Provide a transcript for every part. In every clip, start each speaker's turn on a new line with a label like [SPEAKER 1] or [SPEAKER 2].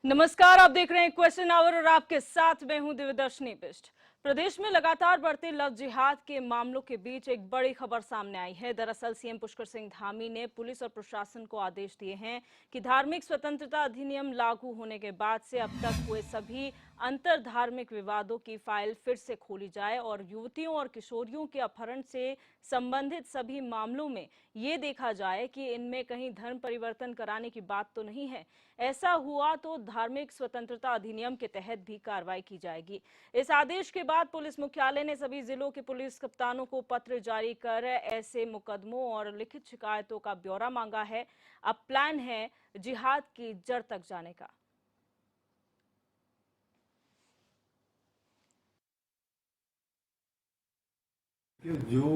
[SPEAKER 1] नमस्कार, आप देख रहे हैं क्वेश्चन आवर और आपके साथ मैं हूं दिव्यदर्शनी बिष्ट। प्रदेश में लगातार बढ़ते लव जिहाद के मामलों के बीच एक बड़ी खबर सामने आई है। दरअसल सीएम पुष्कर सिंह धामी ने पुलिस और प्रशासन को आदेश दिए हैं कि धार्मिक स्वतंत्रता अधिनियम लागू होने के बाद से अब तक हुए सभी अंतर धार्मिक विवादों की फाइल फिर से खोली जाए और युवतियों और किशोरियों के अपहरण से संबंधित सभी मामलों में ये देखा जाए कि इनमें कहीं धर्म परिवर्तन कराने की बात तो नहीं है। ऐसा हुआ तो धार्मिक स्वतंत्रता अधिनियम के तहत भी कार्रवाई की जाएगी। इस आदेश के बाद पुलिस मुख्यालय ने सभी जिलों के पुलिस कप्तानों को पत्र जारी कर ऐसे मुकदमों और लिखित शिकायतों का ब्यौरा मांगा है। अब प्लान है जिहाद की जड़ तक जाने का।
[SPEAKER 2] जो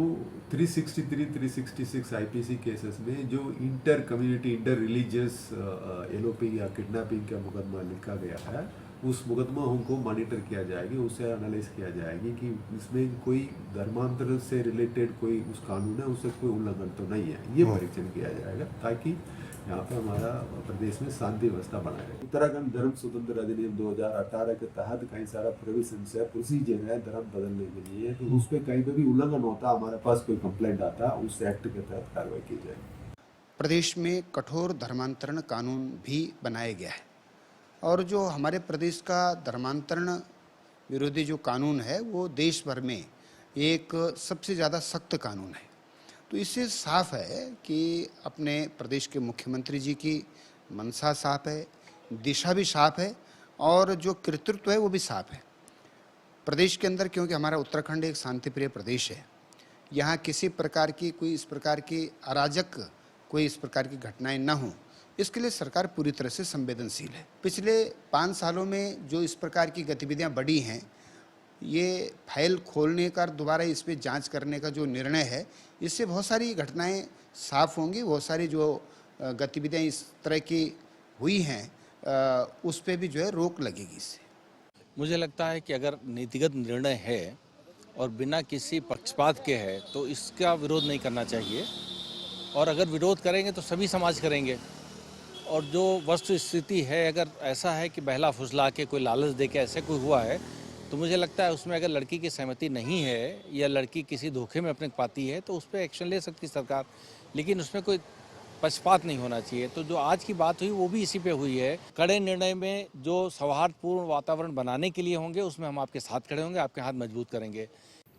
[SPEAKER 2] 363, 366 आईपीसी केसेस में जो inter community inter religious LOP या किडनैपिंग का मुकदमा लिखा गया है, उस मुकदमा को मॉनिटर किया जाएगी, उसे एनालाइज किया जाएगी कि इसमें कोई धर्मांतर से रिलेटेड कोई उस कानून है उससे कोई उल्लंघन तो नहीं है, ये परीक्षण किया जाएगा ताकि यहाँ पर हमारा प्रदेश में शांति व्यवस्था बनाए रहे। उत्तराखंड धर्म स्वतंत्र अधिनियम 2018 के तहत कई सारा प्रोविजंस है, प्रोसीजर है धर्म बदलने के लिए, तो उस पर कहीं पे भी उल्लंघन होता, हमारे पास कोई कंप्लेंट आता, उस एक्ट के तहत कार्रवाई की जाएगी।
[SPEAKER 3] प्रदेश में कठोर धर्मांतरण कानून भी बनाया गया है और जो हमारे प्रदेश का धर्मांतरण विरोधी जो कानून है वो देश भर में एक सबसे ज़्यादा सख्त कानून है। तो इससे साफ है कि अपने प्रदेश के मुख्यमंत्री जी की मंशा साफ है, दिशा भी साफ है और जो कर्तृत्व है वो भी साफ है प्रदेश के अंदर, क्योंकि हमारा उत्तराखंड एक शांतिप्रिय प्रदेश है। यहाँ किसी प्रकार की कोई इस प्रकार की अराजक कोई इस प्रकार की घटनाएं ना हों, इसके लिए सरकार पूरी तरह से संवेदनशील है। पिछले 5 सालों में जो इस प्रकार की गतिविधियां बढ़ी हैं, ये फाइल खोलने का दोबारा इस पर जांच करने का जो निर्णय है, इससे बहुत सारी घटनाएं साफ होंगी, बहुत सारी जो गतिविधियां इस तरह की हुई हैं उस पर भी जो है रोक लगेगी इससे।
[SPEAKER 4] मुझे लगता है कि अगर नीतिगत निर्णय है और बिना किसी पक्षपात के है तो इसका विरोध नहीं करना चाहिए, और अगर विरोध करेंगे तो सभी समाज करेंगे। और जो वस्तु स्थिति है, अगर ऐसा है कि बहला फुसला के कोई लालच दे के ऐसे कोई हुआ है, तो मुझे लगता है उसमें अगर लड़की की सहमति नहीं है या लड़की किसी धोखे में अपने पाती है तो उस पर एक्शन ले सकती सरकार, लेकिन उसमें कोई पक्षपात नहीं होना चाहिए। तो जो आज की बात हुई वो भी इसी पे हुई है। कड़े निर्णय में जो सौहार्दपूर्ण वातावरण बनाने के लिए होंगे उसमें हम आपके साथ खड़े होंगे, आपके हाथ मजबूत करेंगे।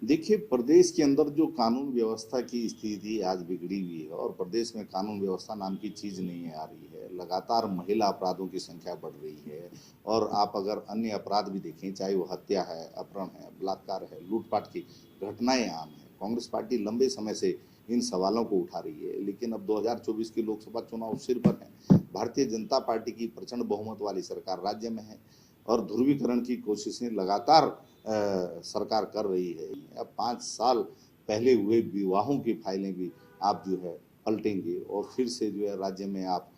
[SPEAKER 5] देखिए, प्रदेश के अंदर जो कानून व्यवस्था की स्थिति आज बिगड़ी हुई है और प्रदेश में कानून व्यवस्था नाम की चीज नहीं आ रही है। लगातार महिला अपराधों की संख्या बढ़ रही है और आप अगर अन्य अपराध भी देखें, चाहे वो हत्या है, अपहरण है, बलात्कार है, लूटपाट की घटनाएं आम है। कांग्रेस पार्टी लंबे समय से इन सवालों को उठा रही है, लेकिन अब 2024 के लोकसभा चुनाव सिर पर है। भारतीय जनता पार्टी की प्रचंड बहुमत वाली सरकार राज्य में है और ध्रुवीकरण की कोशिशें लगातार सरकार कर रही है। अब 5 साल पहले हुए विवाहों की फाइलें भी आप जो है पलटेंगे और फिर से जो है राज्य में आप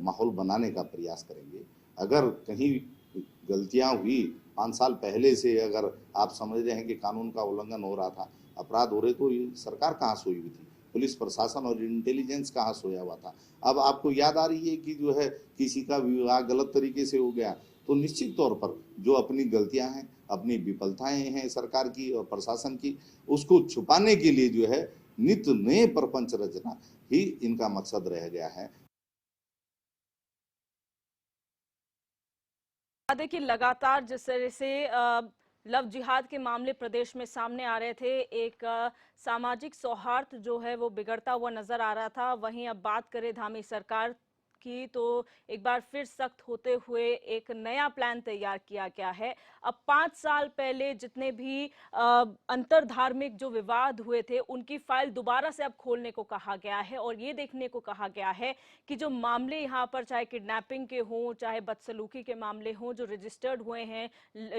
[SPEAKER 5] माहौल बनाने का प्रयास करेंगे। अगर कहीं गलतियां हुई 5 साल पहले से, अगर आप समझ रहे हैं कि कानून का उल्लंघन हो रहा था, अपराध हो रहे, तो ये सरकार कहाँ सोई हुई थी? पुलिस प्रशासन और इंटेलिजेंस कहाँ सोया हुआ था? अब आपको याद आ रही है कि जो है किसी का विवाह गलत तरीके से हो गया, तो निश्चित तौर पर जो अपनी गलतियां हैं, अपनी विफलताएं हैं सरकार की और प्रशासन की, उसको छुपाने के लिए जो है नित्य नए प्रपंच रचना ही इनका मकसद रह गया है।
[SPEAKER 1] देखिए, लगातार जिस तरह से लव जिहाद के मामले प्रदेश में सामने आ रहे थे, एक सामाजिक सौहार्द जो है वो बिगड़ता हुआ नजर आ रहा था। वहीं अब बात करें धामी सरकार की, तो एक बार फिर सख्त होते हुए एक नया प्लान तैयार किया गया है। अब 5 साल पहले जितने भी अंतर धार्मिक जो विवाद हुए थे उनकी फाइल दोबारा से अब खोलने को कहा गया है और ये देखने को कहा गया है कि जो मामले यहाँ पर चाहे किडनैपिंग के हों, चाहे बदसलूकी के मामले हों जो रजिस्टर्ड हुए हैं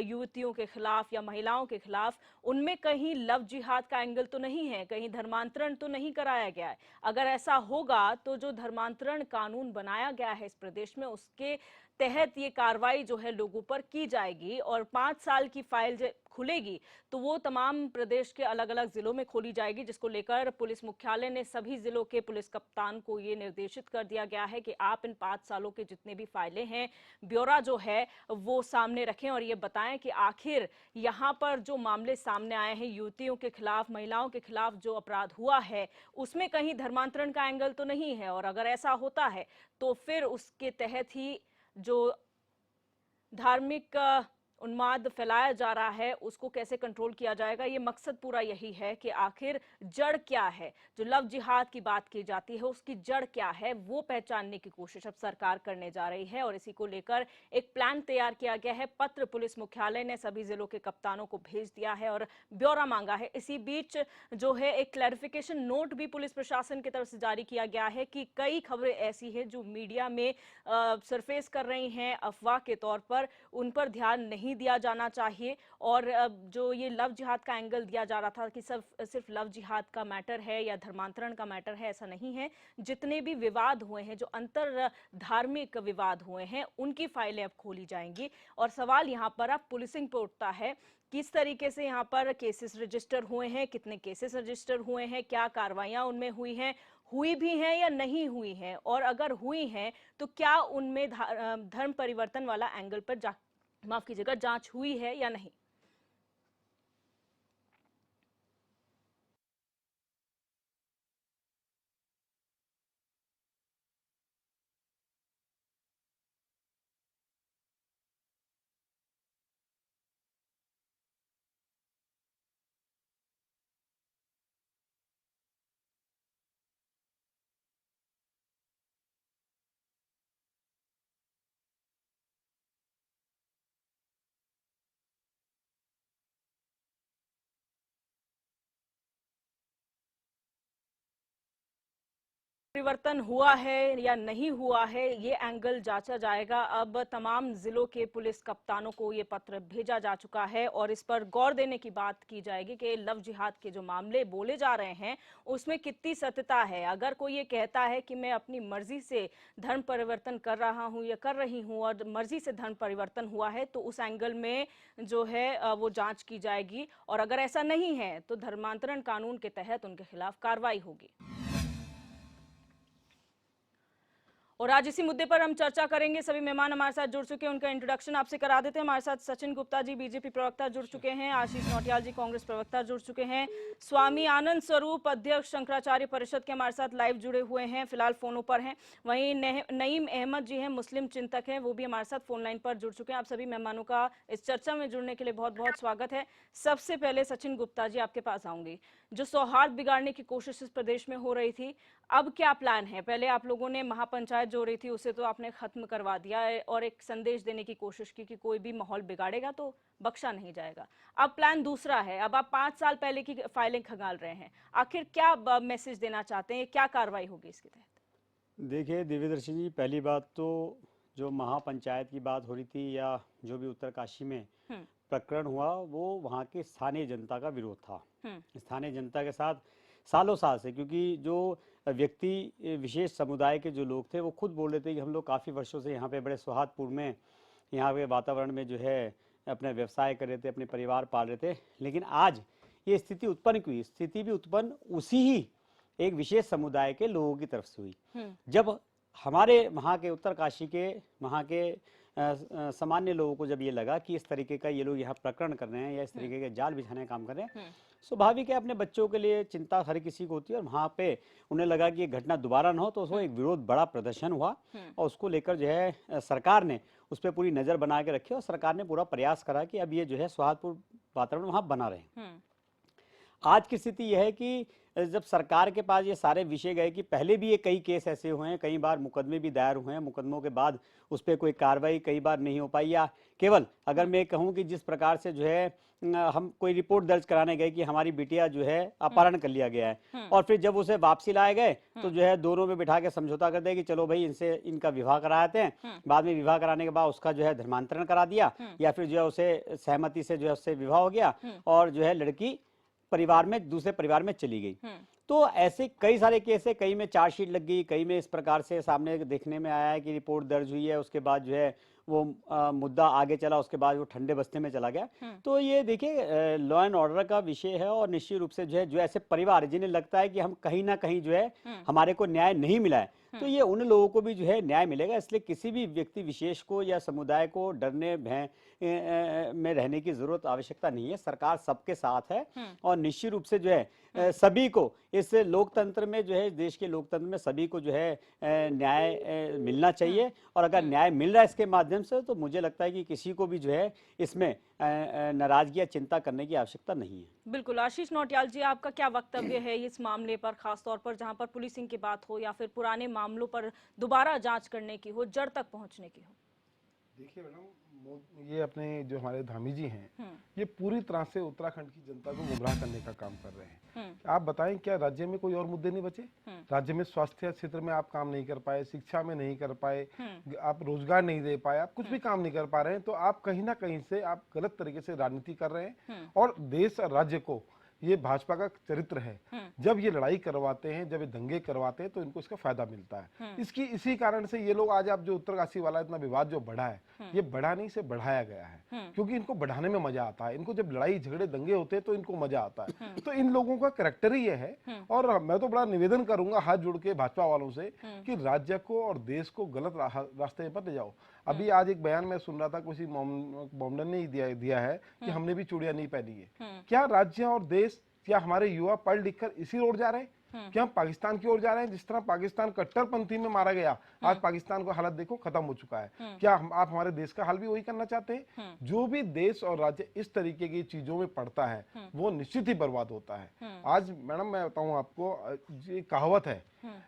[SPEAKER 1] युवतियों के खिलाफ या महिलाओं के खिलाफ, उनमें कहीं लव जिहाद का एंगल तो नहीं है, कहीं धर्मांतरण तो नहीं कराया गया है। अगर ऐसा होगा तो जो धर्मांतरण कानून बनाया गया है इस प्रदेश में, उसके तहत ये कार्रवाई जो है लोगों पर की जाएगी और 5 साल की फाइल खुलेगी तो वो तमाम प्रदेश के अलग अलग जिलों में खोली जाएगी, जिसको लेकर पुलिस मुख्यालय ने सभी जिलों के पुलिस कप्तान को ये निर्देशित कर दिया गया है कि आप इन 5 सालों के जितने भी फाइलें हैं, ब्यौरा जो है वो सामने रखें और ये बताएं कि आखिर यहाँ पर जो मामले सामने आए हैं युवतियों के खिलाफ, महिलाओं के खिलाफ जो अपराध हुआ है उसमें कहीं धर्मांतरण का एंगल तो नहीं है, और अगर ऐसा होता है तो फिर उसके तहत ही जो धार्मिक उन्माद फैलाया जा रहा है उसको कैसे कंट्रोल किया जाएगा। ये मकसद पूरा यही है कि आखिर जड़ क्या है, जो लव जिहाद की बात की जाती है उसकी जड़ क्या है वो पहचानने की कोशिश अब सरकार करने जा रही है, और इसी को लेकर एक प्लान तैयार किया गया है। पत्र पुलिस मुख्यालय ने सभी जिलों के कप्तानों को भेज दिया है और ब्यौरा मांगा है। इसी बीच जो है एक क्लैरिफिकेशन नोट भी पुलिस प्रशासन की तरफ से जारी किया गया है कि कई खबरें ऐसी हैं जो मीडिया में सरफेस कर रही हैं अफवाह के तौर पर, उन पर ध्यान नहीं दिया जाना चाहिए। और जो ये लव जिहाद का एंगल दिया जा रहा था कि सिर्फ लव जिहाद का मैटर है या धर्मांतरण का मैटर है, ऐसा नहीं है। जितने भी विवाद हुए हैं, जो अंतर धार्मिक विवाद हुए हैं, उनकी फाइलें अब खोली जाएंगी। और सवाल यहाँ पर अब पुलिसिंग पर उठता है, किस तरीके से यहाँ पर केसेस रजिस्टर हुए हैं, कितने केसेस रजिस्टर हुए हैं, क्या कार्रवाइयां उनमें हुई हैं, हुई भी हैं या नहीं हुई हैं, और अगर हुई हैं तो क्या उनमें धर्म परिवर्तन वाला एंगल पर माफ कीजिएगा जांच हुई है या नहीं। परिवर्तन हुआ है या नहीं हुआ है ये एंगल जांचा जाएगा। अब तमाम जिलों के पुलिस कप्तानों को ये पत्र भेजा जा चुका है और इस पर गौर देने की बात की जाएगी कि लव जिहाद के जो मामले बोले जा रहे हैं उसमें कितनी सत्यता है। अगर कोई ये कहता है कि मैं अपनी मर्जी से धर्म परिवर्तन कर रहा हूं या कर रही हूं और मर्जी से धर्म परिवर्तन हुआ है तो उस एंगल में जो है वो जांच की जाएगी, और अगर ऐसा नहीं है तो धर्मांतरण कानून के तहत उनके खिलाफ कार्रवाई होगी। और आज इसी मुद्दे पर हम चर्चा करेंगे। सभी मेहमान हमारे साथ जुड़ चुके हैं, उनका इंट्रोडक्शन आपसे करा देते हैं। हमारे साथ सचिन गुप्ता जी बीजेपी प्रवक्ता जुड़ चुके हैं, आशीष नौटियाल जी कांग्रेस प्रवक्ता जुड़ चुके हैं, स्वामी आनंद स्वरूप अध्यक्ष शंकराचार्य परिषद के हमारे साथ लाइव जुड़े हुए हैं, फिलहाल फोनों पर हैं। वहीं नईम अहमद जी हैं, मुस्लिम चिंतक हैं, वो भी हमारे साथ फोन लाइन पर जुड़ चुके हैं। आप सभी मेहमानों का इस चर्चा में जुड़ने के लिए बहुत बहुत स्वागत है। सबसे पहले सचिन गुप्ता जी आपके पास आऊंगी। जो सौहार्द बिगाड़ने की कोशिश इस प्रदेश में हो रही थी, अब क्या प्लान है? पहले आप लोगों ने महापंचायत जो हो रही थी उसे तो आपने खत्म करवा दिया है और एक संदेश देने की कोशिश की कि कोई भी माहौल बिगाड़ेगा तो बख्शा नहीं जाएगा। अब प्लान दूसरा है, अब आप 5 साल पहले की फाइलें खंगाल रहे हैं। आखिर क्या मैसेज देना चाहते हैं, क्या कार्रवाई होगी इसके तहत?
[SPEAKER 6] देखिए दिव्यदर्शी जी, पहली बात तो जो महापंचायत की बात हो रही थी या जो भी उत्तरकाशी में प्रकरण हुआ वो वहाँ के स्थानीय जनता का विरोध था। स्थानीय जनता के साथ सालों साल से, क्योंकि जो व्यक्ति विशेष समुदाय के जो लोग थे वो खुद बोल रहे थे कि हम लोग काफ़ी वर्षों से यहाँ पे बड़े सौहार्दपूर्ण में यहाँ के वातावरण में जो है अपने व्यवसाय कर रहे थे, अपने परिवार पाल रहे थे। लेकिन आज ये स्थिति उत्पन्न हुई, स्थिति भी उत्पन्न उसी ही एक विशेष समुदाय के लोगों की तरफ से हुई। जब हमारे वहाँ के उत्तरकाशी के वहाँ के सामान्य लोगों को जब ये लगा कि इस तरीके का ये लोग यहाँ प्रकरण कर रहे हैं या इस तरीके के जाल बिछाने का काम कर रहे हैं, स्वाभाविक है अपने बच्चों के लिए चिंता हर किसी को होती है। और वहाँ पे उन्हें लगा कि ये घटना दोबारा न हो, तो उसको एक विरोध बड़ा प्रदर्शन हुआ और उसको लेकर जो है सरकार ने उस पर पूरी नज़र बना के रखी और सरकार ने पूरा प्रयास करा कि अब ये जो है सौहार्दपूर्ण वातावरण वहाँ बना रहे। आज की स्थिति यह है कि जब सरकार के पास ये सारे विषय गए कि पहले भी ये कई केस ऐसे हुए हैं, कई बार मुकदमे भी दायर हुए हैं, मुकदमों के बाद उस पर कोई कार्रवाई कई बार नहीं हो पाई, या केवल अगर मैं कहूँ कि जिस प्रकार से जो है हम कोई रिपोर्ट दर्ज कराने गए कि हमारी बिटिया जो है अपहरण कर लिया गया है और फिर जब उसे वापसी लाए गए तो जो है दोनों में बिठा के समझौता कर दिया कि चलो भाई इनसे इनका विवाह कराते हैं। बाद में विवाह कराने के बाद उसका जो है धर्मांतरण करा दिया या फिर जो है उसे सहमति से जो है उससे विवाह हो गया और जो है लड़की परिवार में दूसरे परिवार में चली गई। तो ऐसे कई सारे केस है, कई में चार्जशीट लग गई, कई में इस प्रकार से सामने देखने में आया है कि रिपोर्ट दर्ज हुई है, उसके बाद जो है वो मुद्दा आगे चला, उसके बाद वो ठंडे बस्ते में चला गया। तो ये देखिए लॉ एंड ऑर्डर का विषय है और निश्चित रूप से जो है जो ऐसे परिवार जिन्हें लगता है कि हम कहीं ना कहीं जो है हमारे को न्याय नहीं मिला है, तो ये उन लोगों को भी जो है न्याय मिलेगा। इसलिए किसी भी व्यक्ति विशेष को या समुदाय को डरने भय में रहने की जरूरत आवश्यकता नहीं है। सरकार सबके साथ है और निश्चित रूप से जो है सभी को इस लोकतंत्र में जो है, देश के लोकतंत्र में सभी को जो है न्याय मिलना चाहिए। और अगर न्याय मिल रहा है इसके माध्यम से, तो मुझे लगता है कि किसी को भी जो है इसमें नाराजगी या चिंता करने की आवश्यकता नहीं है।
[SPEAKER 1] बिल्कुल। आशीष नौटियाल जी, आपका क्या वक्तव्य है इस मामले पर, खासतौर पर जहां पर पुलिसिंग की बात हो या फिर पुराने मामलों पर दोबारा जांच करने की हो, जड़ तक पहुंचने की हो?
[SPEAKER 7] देखिए मैडम, ये अपने जो हमारे धामी जी हैं, ये पूरी तरह से उत्तराखंड की जनता को गुमराह करने का काम कर रहे हैं। आप बताएं, क्या राज्य में कोई और मुद्दे नहीं बचे? राज्य में स्वास्थ्य क्षेत्र में आप काम नहीं कर पाए, शिक्षा में नहीं कर पाए, आप रोजगार नहीं दे पाए, आप कुछ भी काम नहीं कर पा रहे हैं, तो आप कहीं ना कहीं से आप गलत तरीके से राजनीति कर रहे हैं। और देश और राज्य को, ये भाजपा का चरित्र है, जब ये लड़ाई करवाते हैं, जब ये दंगे करवाते हैं, तो इनको इसका फायदा मिलता है। इसी कारण से ये लोग आज, आप जो उत्तरकाशी वाला इतना विवाद जो बढ़ा है, ये बढ़ा नहीं, से बढ़ाया गया है, क्योंकि इनको बढ़ाने में मजा आता है। इनको जब लड़ाई झगड़े दंगे होते हैं तो इनको मजा आता है। तो इन लोगों का कैरेक्टर ही ये है। और मैं तो बड़ा निवेदन करूंगा हाथ जोड़ के भाजपा वालों से कि राज्य को और देश को गलत रास्ते पर ले जाओ। अभी आज एक बयान मैं सुन रहा था, किसी मोमडन ने दिया है कि हमने भी चूड़ियां नहीं पहनी है। क्या राज्य और देश, क्या हमारे युवा पढ़ लिख कर इसी ओर जा रहे हैं? क्या हम पाकिस्तान की ओर जा रहे हैं? जिस तरह पाकिस्तान कट्टरपंथी में मारा गया, आज पाकिस्तान का हालत देखो, खत्म हो चुका है। क्या आप हमारे देश का हाल भी वही करना चाहते हैं? जो भी देश और राज्य इस तरीके की चीजों में पड़ता है, वो निश्चित ही बर्बाद होता है। आज मैडम मैं बताऊं आपको, ये कहावत है,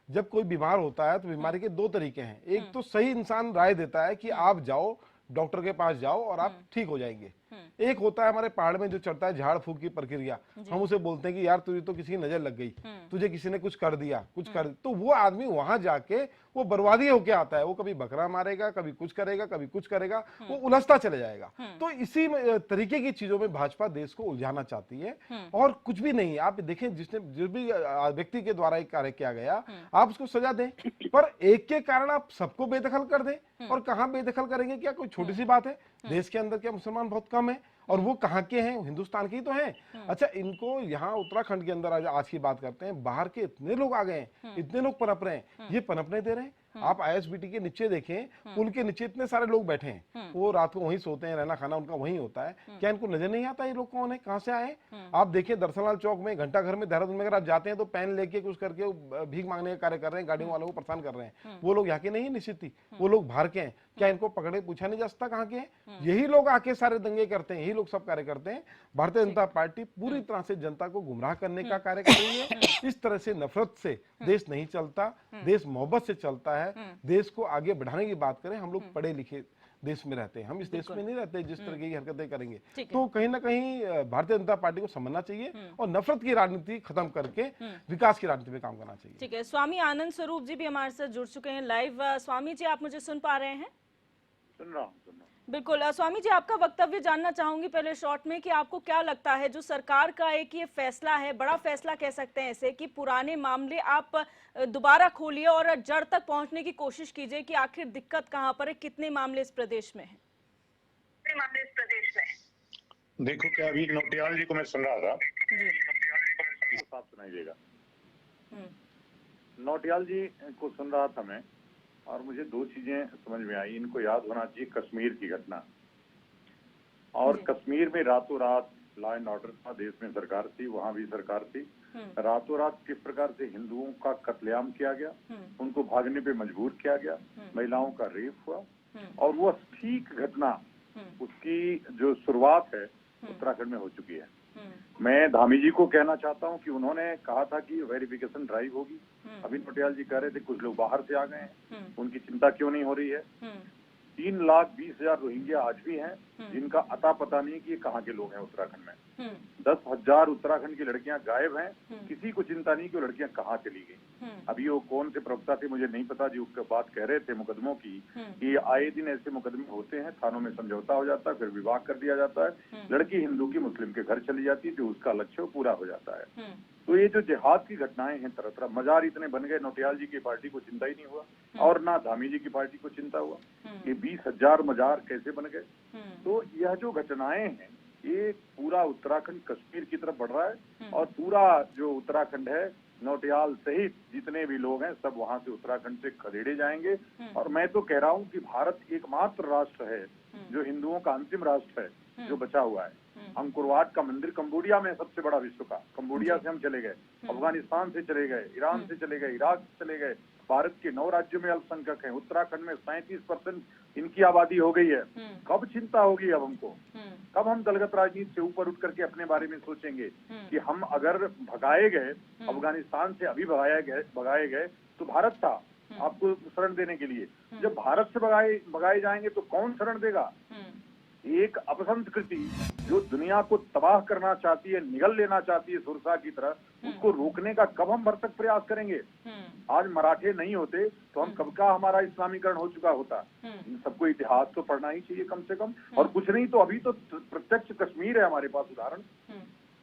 [SPEAKER 7] जब कोई बीमार होता है तो बीमारी के दो तरीके हैं। एक तो सही इंसान राय देता है कि आप जाओ डॉक्टर के पास जाओ और आप ठीक हो जाएंगे। एक होता है हमारे पहाड़ में जो चढ़ता है झाड़ फूक की प्रक्रिया, हम उसे बोलते हैं कि यार तुझे तो किसी की नजर लग गई, तुझे किसी ने कुछ कर दिया, तो वो आदमी वहां जाके वो बर्बादी होके आता है। वो कभी बकरा मारेगा, कभी कुछ करेगा, कभी कुछ करेगा, वो उलझता चले जाएगा। तो इसी तरीके की चीजों में भाजपा देश को उलझाना चाहती है और कुछ भी नहीं। आप देखें, जिस भी व्यक्ति के द्वारा एक कार्य किया गया, आप उसको सजा दें, पर एक के कारण आप सबको बेदखल कर दें। और कहां बेदखल करेंगे? क्या कोई छोटी सी बात है? देश के अंदर क्या मुसलमान बहुत कम है? और वो कहाँ के हैं? हिंदुस्तान के ही तो हैं। अच्छा, इनको यहाँ उत्तराखंड के अंदर आज की बात करते हैं, बाहर के इतने लोग आ गए हैं, इतने लोग पनप रहे हैं, ये पनपने दे रहे हैं। आप आईएसबीटी के नीचे देखें, पुल के नीचे इतने सारे लोग बैठे हैं, वो रात को वहीं सोते हैं, रहना खाना उनका वहीं होता है। क्या इनको नजर नहीं आता ये लोग कौन है, कहाँ से आए? आप देखिए दरसलाल चौक में, घंटा घर में, देहरादून में अगर आप जाते हैं तो पेन लेके कुछ करके भीख मांगने का कार्य कर रहे हैं, गाड़ियों वालों को परेशान कर रहे हैं। वो लोग यहाँ के नहीं है निश्चित ही, वो लोग बाहर के हैं। क्या इनको पकड़े पूछा नहीं जा सकता कहाँ के हैं? यही लोग आके सारे दंगे करते हैं, यही लोग सब कार्य करते हैं। भारतीय जनता पार्टी पूरी तरह से जनता को गुमराह करने का कार्य कर रही है। इस तरह से नफरत से देश नहीं चलता, देश मोहब्बत से चलता है। देश को आगे बढ़ाने की बात करें, हम लोग पढ़े लिखे देश में रहते हैं, हम इस देश में नहीं रहते जिस तरह की हरकतें करेंगे। तो कहीं ना कहीं भारतीय जनता पार्टी को समझना चाहिए और नफरत की राजनीति खत्म करके विकास की राजनीति में काम करना चाहिए।
[SPEAKER 1] ठीक है, स्वामी आनंद स्वरूप जी भी हमारे साथ जुड़ चुके हैं लाइव। स्वामी जी, आप मुझे सुन पा रहे हैं?
[SPEAKER 8] सुन रहा हूँ।
[SPEAKER 1] बिल्कुल। स्वामी जी, आपका वक्तव्य जानना चाहूंगी पहले शॉर्ट में कि आपको क्या लगता है, जो सरकार का एक ये फैसला है, बड़ा फैसला कह सकते हैं इसे, कि पुराने मामले आप दोबारा खोलिए और जड़ तक पहुंचने की कोशिश कीजिए कि आखिर दिक्कत कहां पर है, कितने मामले इस प्रदेश में हैं?
[SPEAKER 8] देखो, क्या अभी नौटियाल जी को मैं सुन रहा था, साफ सुनाइएगा। नौटियाल जी को सुन रहा था मैं, और मुझे दो चीजें समझ में आई। इनको याद होना चाहिए कश्मीर की घटना, और कश्मीर में रातों रात लॉ एंड ऑर्डर था, देश में सरकार थी, वहां भी सरकार थी। रातों रात किस प्रकार से हिंदुओं का कत्लेआम किया गया, उनको भागने पे मजबूर किया गया, महिलाओं का रेप हुआ, और वो ठीक घटना, उसकी जो शुरुआत है उत्तराखंड में हो चुकी है। मैं धामी जी को कहना चाहता हूं कि उन्होंने कहा था कि वेरिफिकेशन ड्राइव होगी। अभी नौटियाल जी कह रहे थे कुछ लोग बाहर से आ गए हैं, उनकी चिंता क्यों नहीं हो रही है? 3,20,000 रोहिंग्या आज भी हैं, जिनका अता पता नहीं कि ये कहाँ के लोग हैं उत्तराखंड में। 10,000 उत्तराखंड की लड़कियां गायब हैं, किसी को चिंता नहीं कि वो लड़कियां कहाँ चली गई। अभी वो कौन से प्रवक्ता थे मुझे नहीं पता, जो उसके बात कह रहे थे मुकदमों की, कि आए दिन ऐसे मुकदमे होते हैं, थानों में समझौता हो जाता है, फिर विवाह कर दिया जाता है, लड़की हिंदू की मुस्लिम के घर चली जाती है, जो उसका लक्ष्य पूरा हो जाता है। तो ये जो जिहाद की घटनाएं हैं तरह तरह, मजार इतने बन गए, नौटियाल जी की पार्टी को चिंता ही नहीं हुआ और ना धामी जी की पार्टी को चिंता हुआ। ये 20,000 मजार कैसे बन गए। तो यह जो घटनाएं हैं ये पूरा उत्तराखंड कश्मीर की तरफ बढ़ रहा है और पूरा जो उत्तराखंड है नौटियाल सहित जितने भी लोग हैं सब वहां से उत्तराखंड से खदेड़े जाएंगे। और मैं तो कह रहा हूं कि भारत एकमात्र राष्ट्र है जो हिंदुओं का अंतिम राष्ट्र है जो बचा हुआ है। अंकुरवाट का मंदिर कंबोडिया में सबसे बड़ा विश्व का, कंबोडिया से हम चले गए, अफगानिस्तान से चले गए, ईरान से चले गए, इराक से चले गए, भारत के 9 राज्यों में अल्पसंख्यक हैं, उत्तराखंड में 37% इनकी आबादी हो गई है। कब चिंता होगी अब हमको, कब हम दलगत राजनीति से ऊपर उठ करके अपने बारे में सोचेंगे कि हम अगर भगाए गए अफगानिस्तान से, अभी भगाए गए तो भारत था आपको शरण देने के लिए। जब भारत से भगाए जाएंगे तो कौन शरण देगा। एक अपसंस्कृति जो दुनिया को तबाह करना चाहती है, निगल लेना चाहती है सुरसा की तरह, उसको रोकने का कब हम भरसक प्रयास करेंगे। आज मराठे नहीं होते तो हम कब का हमारा इस्लामीकरण हो चुका होता। इन सबको इतिहास तो पढ़ना ही चाहिए कम से कम, और कुछ नहीं तो अभी तो प्रत्यक्ष कश्मीर है हमारे पास उदाहरण।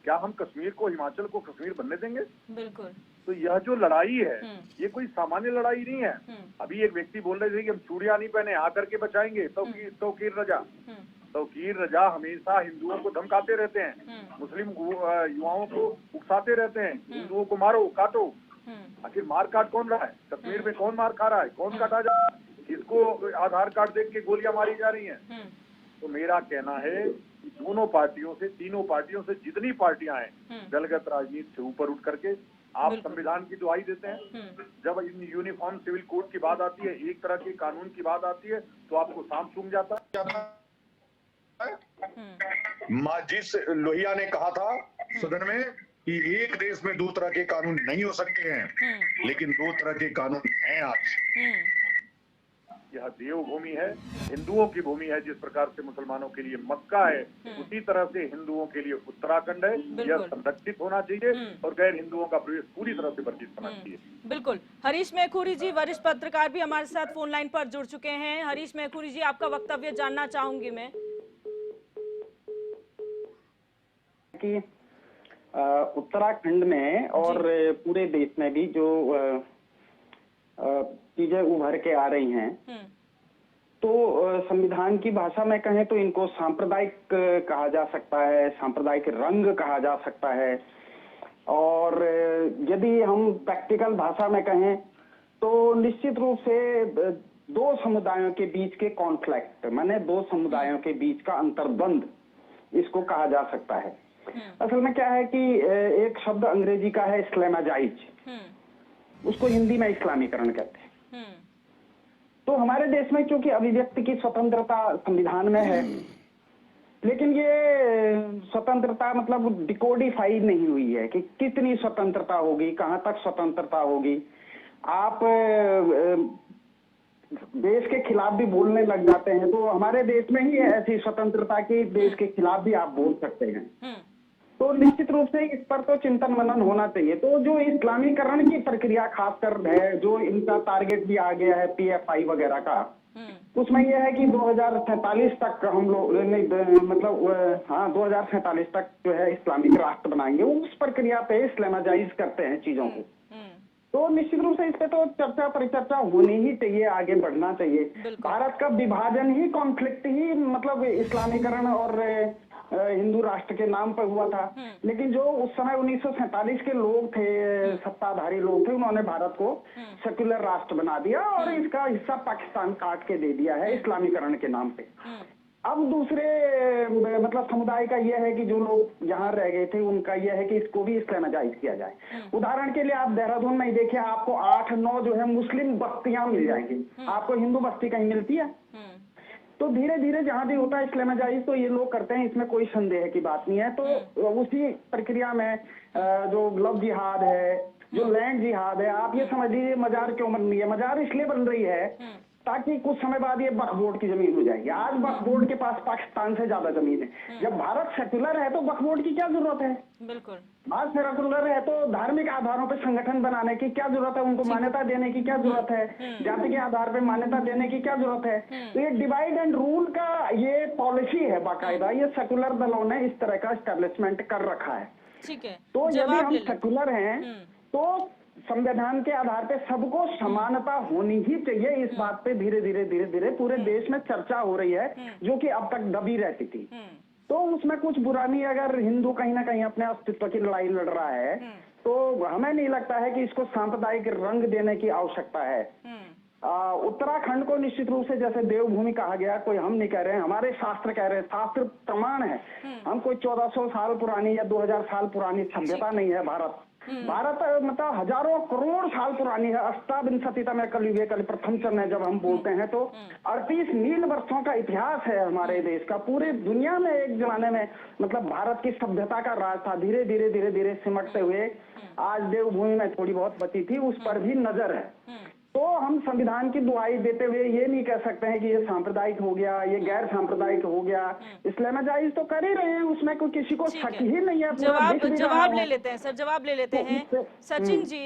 [SPEAKER 8] क्या हम कश्मीर को, हिमाचल को कश्मीर बनने देंगे? बिल्कुल। तो यह जो लड़ाई है ये कोई सामान्य लड़ाई नहीं है। अभी एक व्यक्ति बोल रहे थे कि हम चूड़ियां नहीं पहने आकर के बचाएंगे, तौकीर रजा। तौकीर रजा हमेशा हिंदुओं को धमकाते रहते हैं, मुस्लिम युवाओं को उकसाते रहते हैं, हिंदुओं को मारो काटो। आखिर मार काट कौन रहा है? कश्मीर में कौन मार खा रहा है, कौन काटा जा रहा है, किसको आधार कार्ड देख के गोलियां मारी जा रही हैं? तो मेरा कहना है कि दोनों पार्टियों से, तीनों पार्टियों से जितनी पार्टियां हैं दलगत राजनीति से ऊपर उठ करके आप संविधान की दुहाई देते हैं। जब यूनिफॉर्म सिविल कोड की बात आती है, एक तरह के कानून की बात आती है तो आपको सांप सूंघ जाता है।
[SPEAKER 9] जिस लोहिया ने कहा था सदन में कि एक देश में 2 तरह के कानून नहीं हो सकते हैं, लेकिन 2 तरह के कानून हैं आज। यह देवभूमि है, हिंदुओं की भूमि है। जिस प्रकार से मुसलमानों के लिए मक्का है उसी तरह से हिंदुओं के लिए उत्तराखंड है। यह संरक्षित होना चाहिए और गैर हिंदुओं का प्रवेश पूरी तरह से वर्जित होना चाहिए।
[SPEAKER 1] बिल्कुल। हरीश मेखुरी जी वरिष्ठ पत्रकार भी हमारे साथ फोन लाइन पर जुड़ चुके हैं। हरीश मेखुरी जी, आपका वक्तव्य जानना चाहूंगी मैं
[SPEAKER 10] कि उत्तराखंड में और पूरे देश में भी जो चीजें उभर के आ रही हैं, तो संविधान की भाषा में कहें तो इनको सांप्रदायिक कहा जा सकता है, सांप्रदायिक रंग कहा जा सकता है। और यदि हम प्रैक्टिकल भाषा में कहें तो निश्चित रूप से 2 समुदायों के बीच के कॉन्फ्लिक्ट, माने 2 समुदायों के बीच का अंतर्द्वंद, इसको कहा जा सकता है। असल में क्या है कि एक शब्द अंग्रेजी का है इस्लामाइज, उसको हिंदी में इस्लामीकरण कहते हैं। तो हमारे देश में क्योंकि अभिव्यक्ति की स्वतंत्रता संविधान में है, लेकिन ये स्वतंत्रता मतलब डिकोडिफाई नहीं हुई है कि कितनी स्वतंत्रता होगी, कहां तक स्वतंत्रता होगी। आप देश के खिलाफ भी बोलने लग जाते हैं, तो हमारे देश में ही ऐसी स्वतंत्रता की देश के खिलाफ भी आप बोल सकते हैं। तो निश्चित रूप से इस पर तो चिंतन मनन होना चाहिए। तो जो इस्लामीकरण की प्रक्रिया खासकर है, जो इनका टारगेट भी आ गया है PFI वगैरह का, उसमें यह है कि 2047 तक हम लोग मतलब 2047 तक जो है इस्लामिक राष्ट्र बनाएंगे। उस प्रक्रिया पे इस्लामाइज करते हैं चीजों को। तो निश्चित रूप से इस पे तो चर्चा परिचर्चा होनी ही चाहिए, आगे बढ़ना चाहिए। भारत का विभाजन ही कॉन्फ्लिक्ट ही मतलब इस्लामीकरण और हिंदू राष्ट्र के नाम पर हुआ था। लेकिन जो उस समय 1947 के लोग थे, सत्ताधारी लोग थे, उन्होंने भारत को सेक्युलर राष्ट्र बना दिया और इसका हिस्सा पाकिस्तान काट के दे दिया है इस्लामीकरण के नाम पे। अब दूसरे मतलब समुदाय का यह है कि जो लोग यहाँ रह गए थे उनका यह है कि इसको भी इस्लामाइज किया जाए। उदाहरण के लिए आप देहरादून में देखिए, आपको 8-9 जो है मुस्लिम बस्तियां मिल जाएंगी, आपको हिंदू बस्ती कहीं मिलती है? तो धीरे धीरे जहां भी होता है इस्लामाइज तो ये लोग करते हैं, इसमें कोई संदेह की बात नहीं है। तो उसी प्रक्रिया में जो लव जिहाद है, जो लैंड जिहाद है, आप ये समझ लीजिए मजार क्यों बन रही है। मजार इसलिए बन रही है ताकि कुछ समय बाद ये वक्फ बोर्ड की जमीन हो जाएगी। आज वक्फ बोर्ड के पास पाकिस्तान से ज्यादा जमीन है। जब भारत सेक्युलर है तो वक्फ बोर्ड की क्या जरूरत है? बिल्कुल। आज सेक्युलर है तो धार्मिक आधारों पर संगठन बनाने की क्या जरूरत है? उनको मान्यता देने की क्या जरूरत है? जाति के आधार पर मान्यता देने की क्या जरूरत है? तो ये डिवाइड एंड रूल का ये पॉलिसी है बाकायदा, ये सेक्युलर दलों ने इस तरह का एस्टेब्लिशमेंट कर रखा है।
[SPEAKER 1] ठीक है,
[SPEAKER 10] तो यदि
[SPEAKER 1] जवाब
[SPEAKER 10] हम
[SPEAKER 1] ले लेते हैं।
[SPEAKER 10] सेक्युलर हैं तो संविधान के आधार पे सबको समानता होनी ही चाहिए। इस बात पे धीरे धीरे पूरे देश में चर्चा हो रही है, जो कि अब तक दबी रहती थी। तो उसमें कुछ बुरा नहीं, अगर हिंदू कहीं ना कहीं अपने अस्तित्व की लड़ाई लड़ रहा है तो हमें नहीं लगता है कि इसको सांप्रदायिक रंग देने की आवश्यकता है। उत्तराखंड को निश्चित रूप से जैसे देवभूमि कहा गया, कोई हम नहीं कह रहे हैं, हमारे शास्त्र कह रहे हैं, शास्त्र प्रमाण है। हम कोई 1400 साल पुरानी या 2000 साल पुरानी सभ्यता नहीं है। भारत मतलब हजारों करोड़ साल पुरानी है। अष्टाविंशतितमे कलियुगे कलि प्रथम चरण है जब हम बोलते हैं तो 38 नील वर्षों का इतिहास है हमारे देश का। पूरे दुनिया में एक जमाने में मतलब भारत की सभ्यता का राज था। धीरे धीरे सिमटते हुए आज देवभूमि में थोड़ी बहुत बची थी, उस पर भी नजर है। तो हम संविधान की दुहाई देते हुए ये नहीं कह सकते हैं कि ये सांप्रदायिक हो गया, ये गैर सांप्रदायिक हो गया। इस्लामाइज तो कर ही रहे हैं, उसमें कोई किसी को शक ही नहीं है।
[SPEAKER 1] जवाब ले लेते हैं सर, जवाब ले लेते हैं। सचिन जी,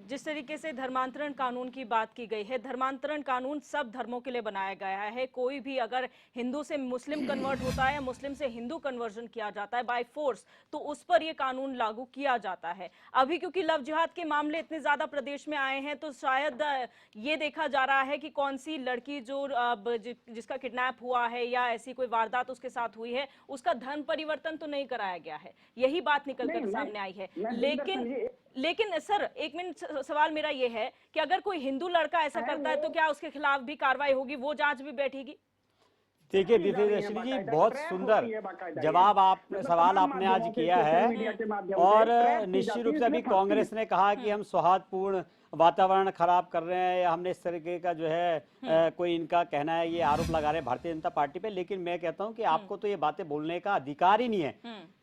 [SPEAKER 1] जिस तरीके से धर्मांतरण कानून की बात की गई है, धर्मांतरण कानून सब धर्मों के लिए बनाया गया है। कोई भी अगर हिंदू से मुस्लिम कन्वर्ट होता है या मुस्लिम से हिंदू कन्वर्जन किया जाता है बाय फोर्स, तो उस पर यह कानून लागू किया जाता है। अभी क्योंकि लव जिहाद के मामले इतने ज्यादा प्रदेश में आए हैं, तो शायद ये देखा जा रहा है कि कौन सी लड़की जो जिसका किडनैप हुआ है या ऐसी कोई वारदात उसके साथ हुई है, उसका धर्म परिवर्तन तो नहीं कराया गया है। यही बात निकलकर सामने आई है। लेकिन सर एक मिनट, सवाल मेरा ये है कि अगर कोई हिंदू लड़का ऐसा करता है तो क्या उसके खिलाफ भी कार्रवाई होगी, वो जांच भी बैठेगी?
[SPEAKER 6] देखिए दिव्यदर्शनी जी, बहुत सुंदर सवाल आपने आज किया है। और निश्चित रूप से अभी कांग्रेस ने कहा कि हम सौहार्दपूर्ण वातावरण खराब कर रहे हैं या हमने इस तरीके का जो है कोई इनका कहना है, ये आरोप लगा रहे हैं भारतीय जनता पार्टी पे। लेकिन मैं कहता हूं कि आपको तो ये बातें बोलने का अधिकार ही नहीं है।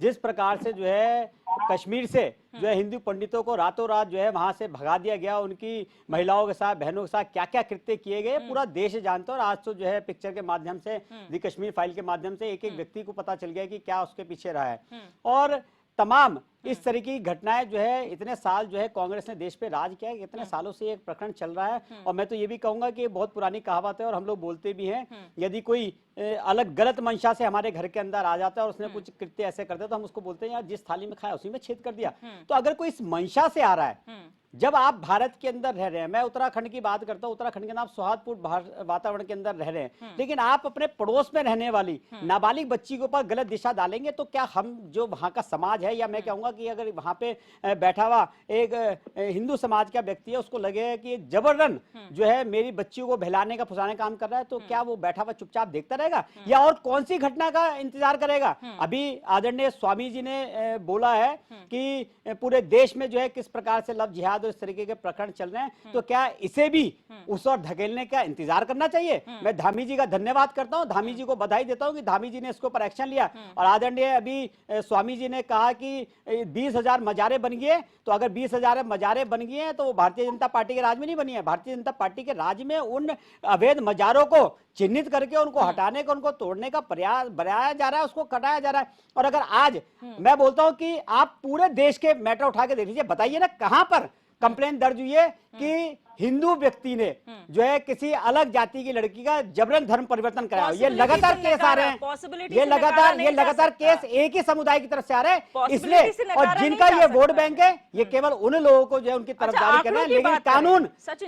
[SPEAKER 6] जिस प्रकार से जो है कश्मीर से जो है हिंदू पंडितों को रातों रात जो है वहां से भगा दिया गया, उनकी महिलाओं के साथ, बहनों के साथ क्या क्या कृत्य किए गए पूरा देश जानता है। और आज तो जो है पिक्चर के माध्यम से, दी कश्मीर फाइल के माध्यम से एक एक व्यक्ति को पता चल गया कि क्या उसके पीछे रहा है। और तमाम इस तरीके की घटनाएं जो है इतने साल जो है कांग्रेस ने देश पे राज किया है, इतने सालों से एक प्रकरण चल रहा है। और मैं तो ये भी कहूंगा कि ये बहुत पुरानी कहावत है और हम लोग बोलते भी हैं, यदि कोई अलग गलत मंशा से हमारे घर के अंदर आ जाता है और उसने कुछ कृत्य ऐसे करते तो हम उसको बोलते हैं यार जिस थाली में खाया उसी में छेद कर दिया। तो अगर कोई इस मंशा से आ रहा है, जब आप भारत के अंदर रह रहे हैं, मैं उत्तराखंड की बात करता हूं, उत्तराखंड के नाम सौहार्दपूर्ण वातावरण के अंदर रह रहे हैं, लेकिन आप अपने पड़ोस में रहने वाली नाबालिग बच्ची के ऊपर गलत दिशा डालेंगे तो क्या हम जो वहां का समाज है, या मैं कहूंगा कि अगर वहां पे बैठा हुआ एक हिंदू समाज का व्यक्ति है, उसको लगे कि जबरन जो है मेरी बच्ची को बहलाने का फुसाने का काम कर रहा है, तो क्या वो बैठा हुआ चुपचाप देखता रहेगा या और कौन सी घटना का इंतजार करेगा? अभी आदरणीय स्वामी जी ने बोला है कि पूरे देश में जो है किस प्रकार से लव जिहाद और इस तरीके के प्रकरण चल रहे हैं, तो क्या इसे भी उस ओर धकेलने का इंतजार करना चाहिए? मैं धामी जी का धन्यवाद करता हूं, धामी जी को बधाई देता हूं कि धामी जी ने इसके ऊपर एक्शन लिया। और आदरणीय अभी स्वामी जी ने कहा कि 20,000 मजारे बन गए, तो अगर 20,000 मजारे बन गए हैं तो वो भारतीय जनता पार्टी के राज में नहीं बनी है। भारतीय जनता पार्टी के राज में उन अवैध मजारों को चिन्हित करके उनको हटाने का, उनको तोड़ने का प्रयास बनाया जा रहा है, उसको कटाया जा रहा है। और अगर आज मैं बोलता हूं कि आप पूरे देश के मैटर उठा के देख लीजिए, बताइए ना कहां पर कंप्लेन दर्ज हुई है कि हिंदू व्यक्ति ने जो है किसी अलग जाति की लड़की का जबरन धर्म परिवर्तन कराया। ये लगातार केस आ रहे हैं, ये लगातार केस एक ही समुदाय की तरफ से आ रहे हैं, इसलिए। और जिनका ये वोट बैंक है, ये केवल उन लोगों को जो है उनकी तरफदारी करना है। लेकिन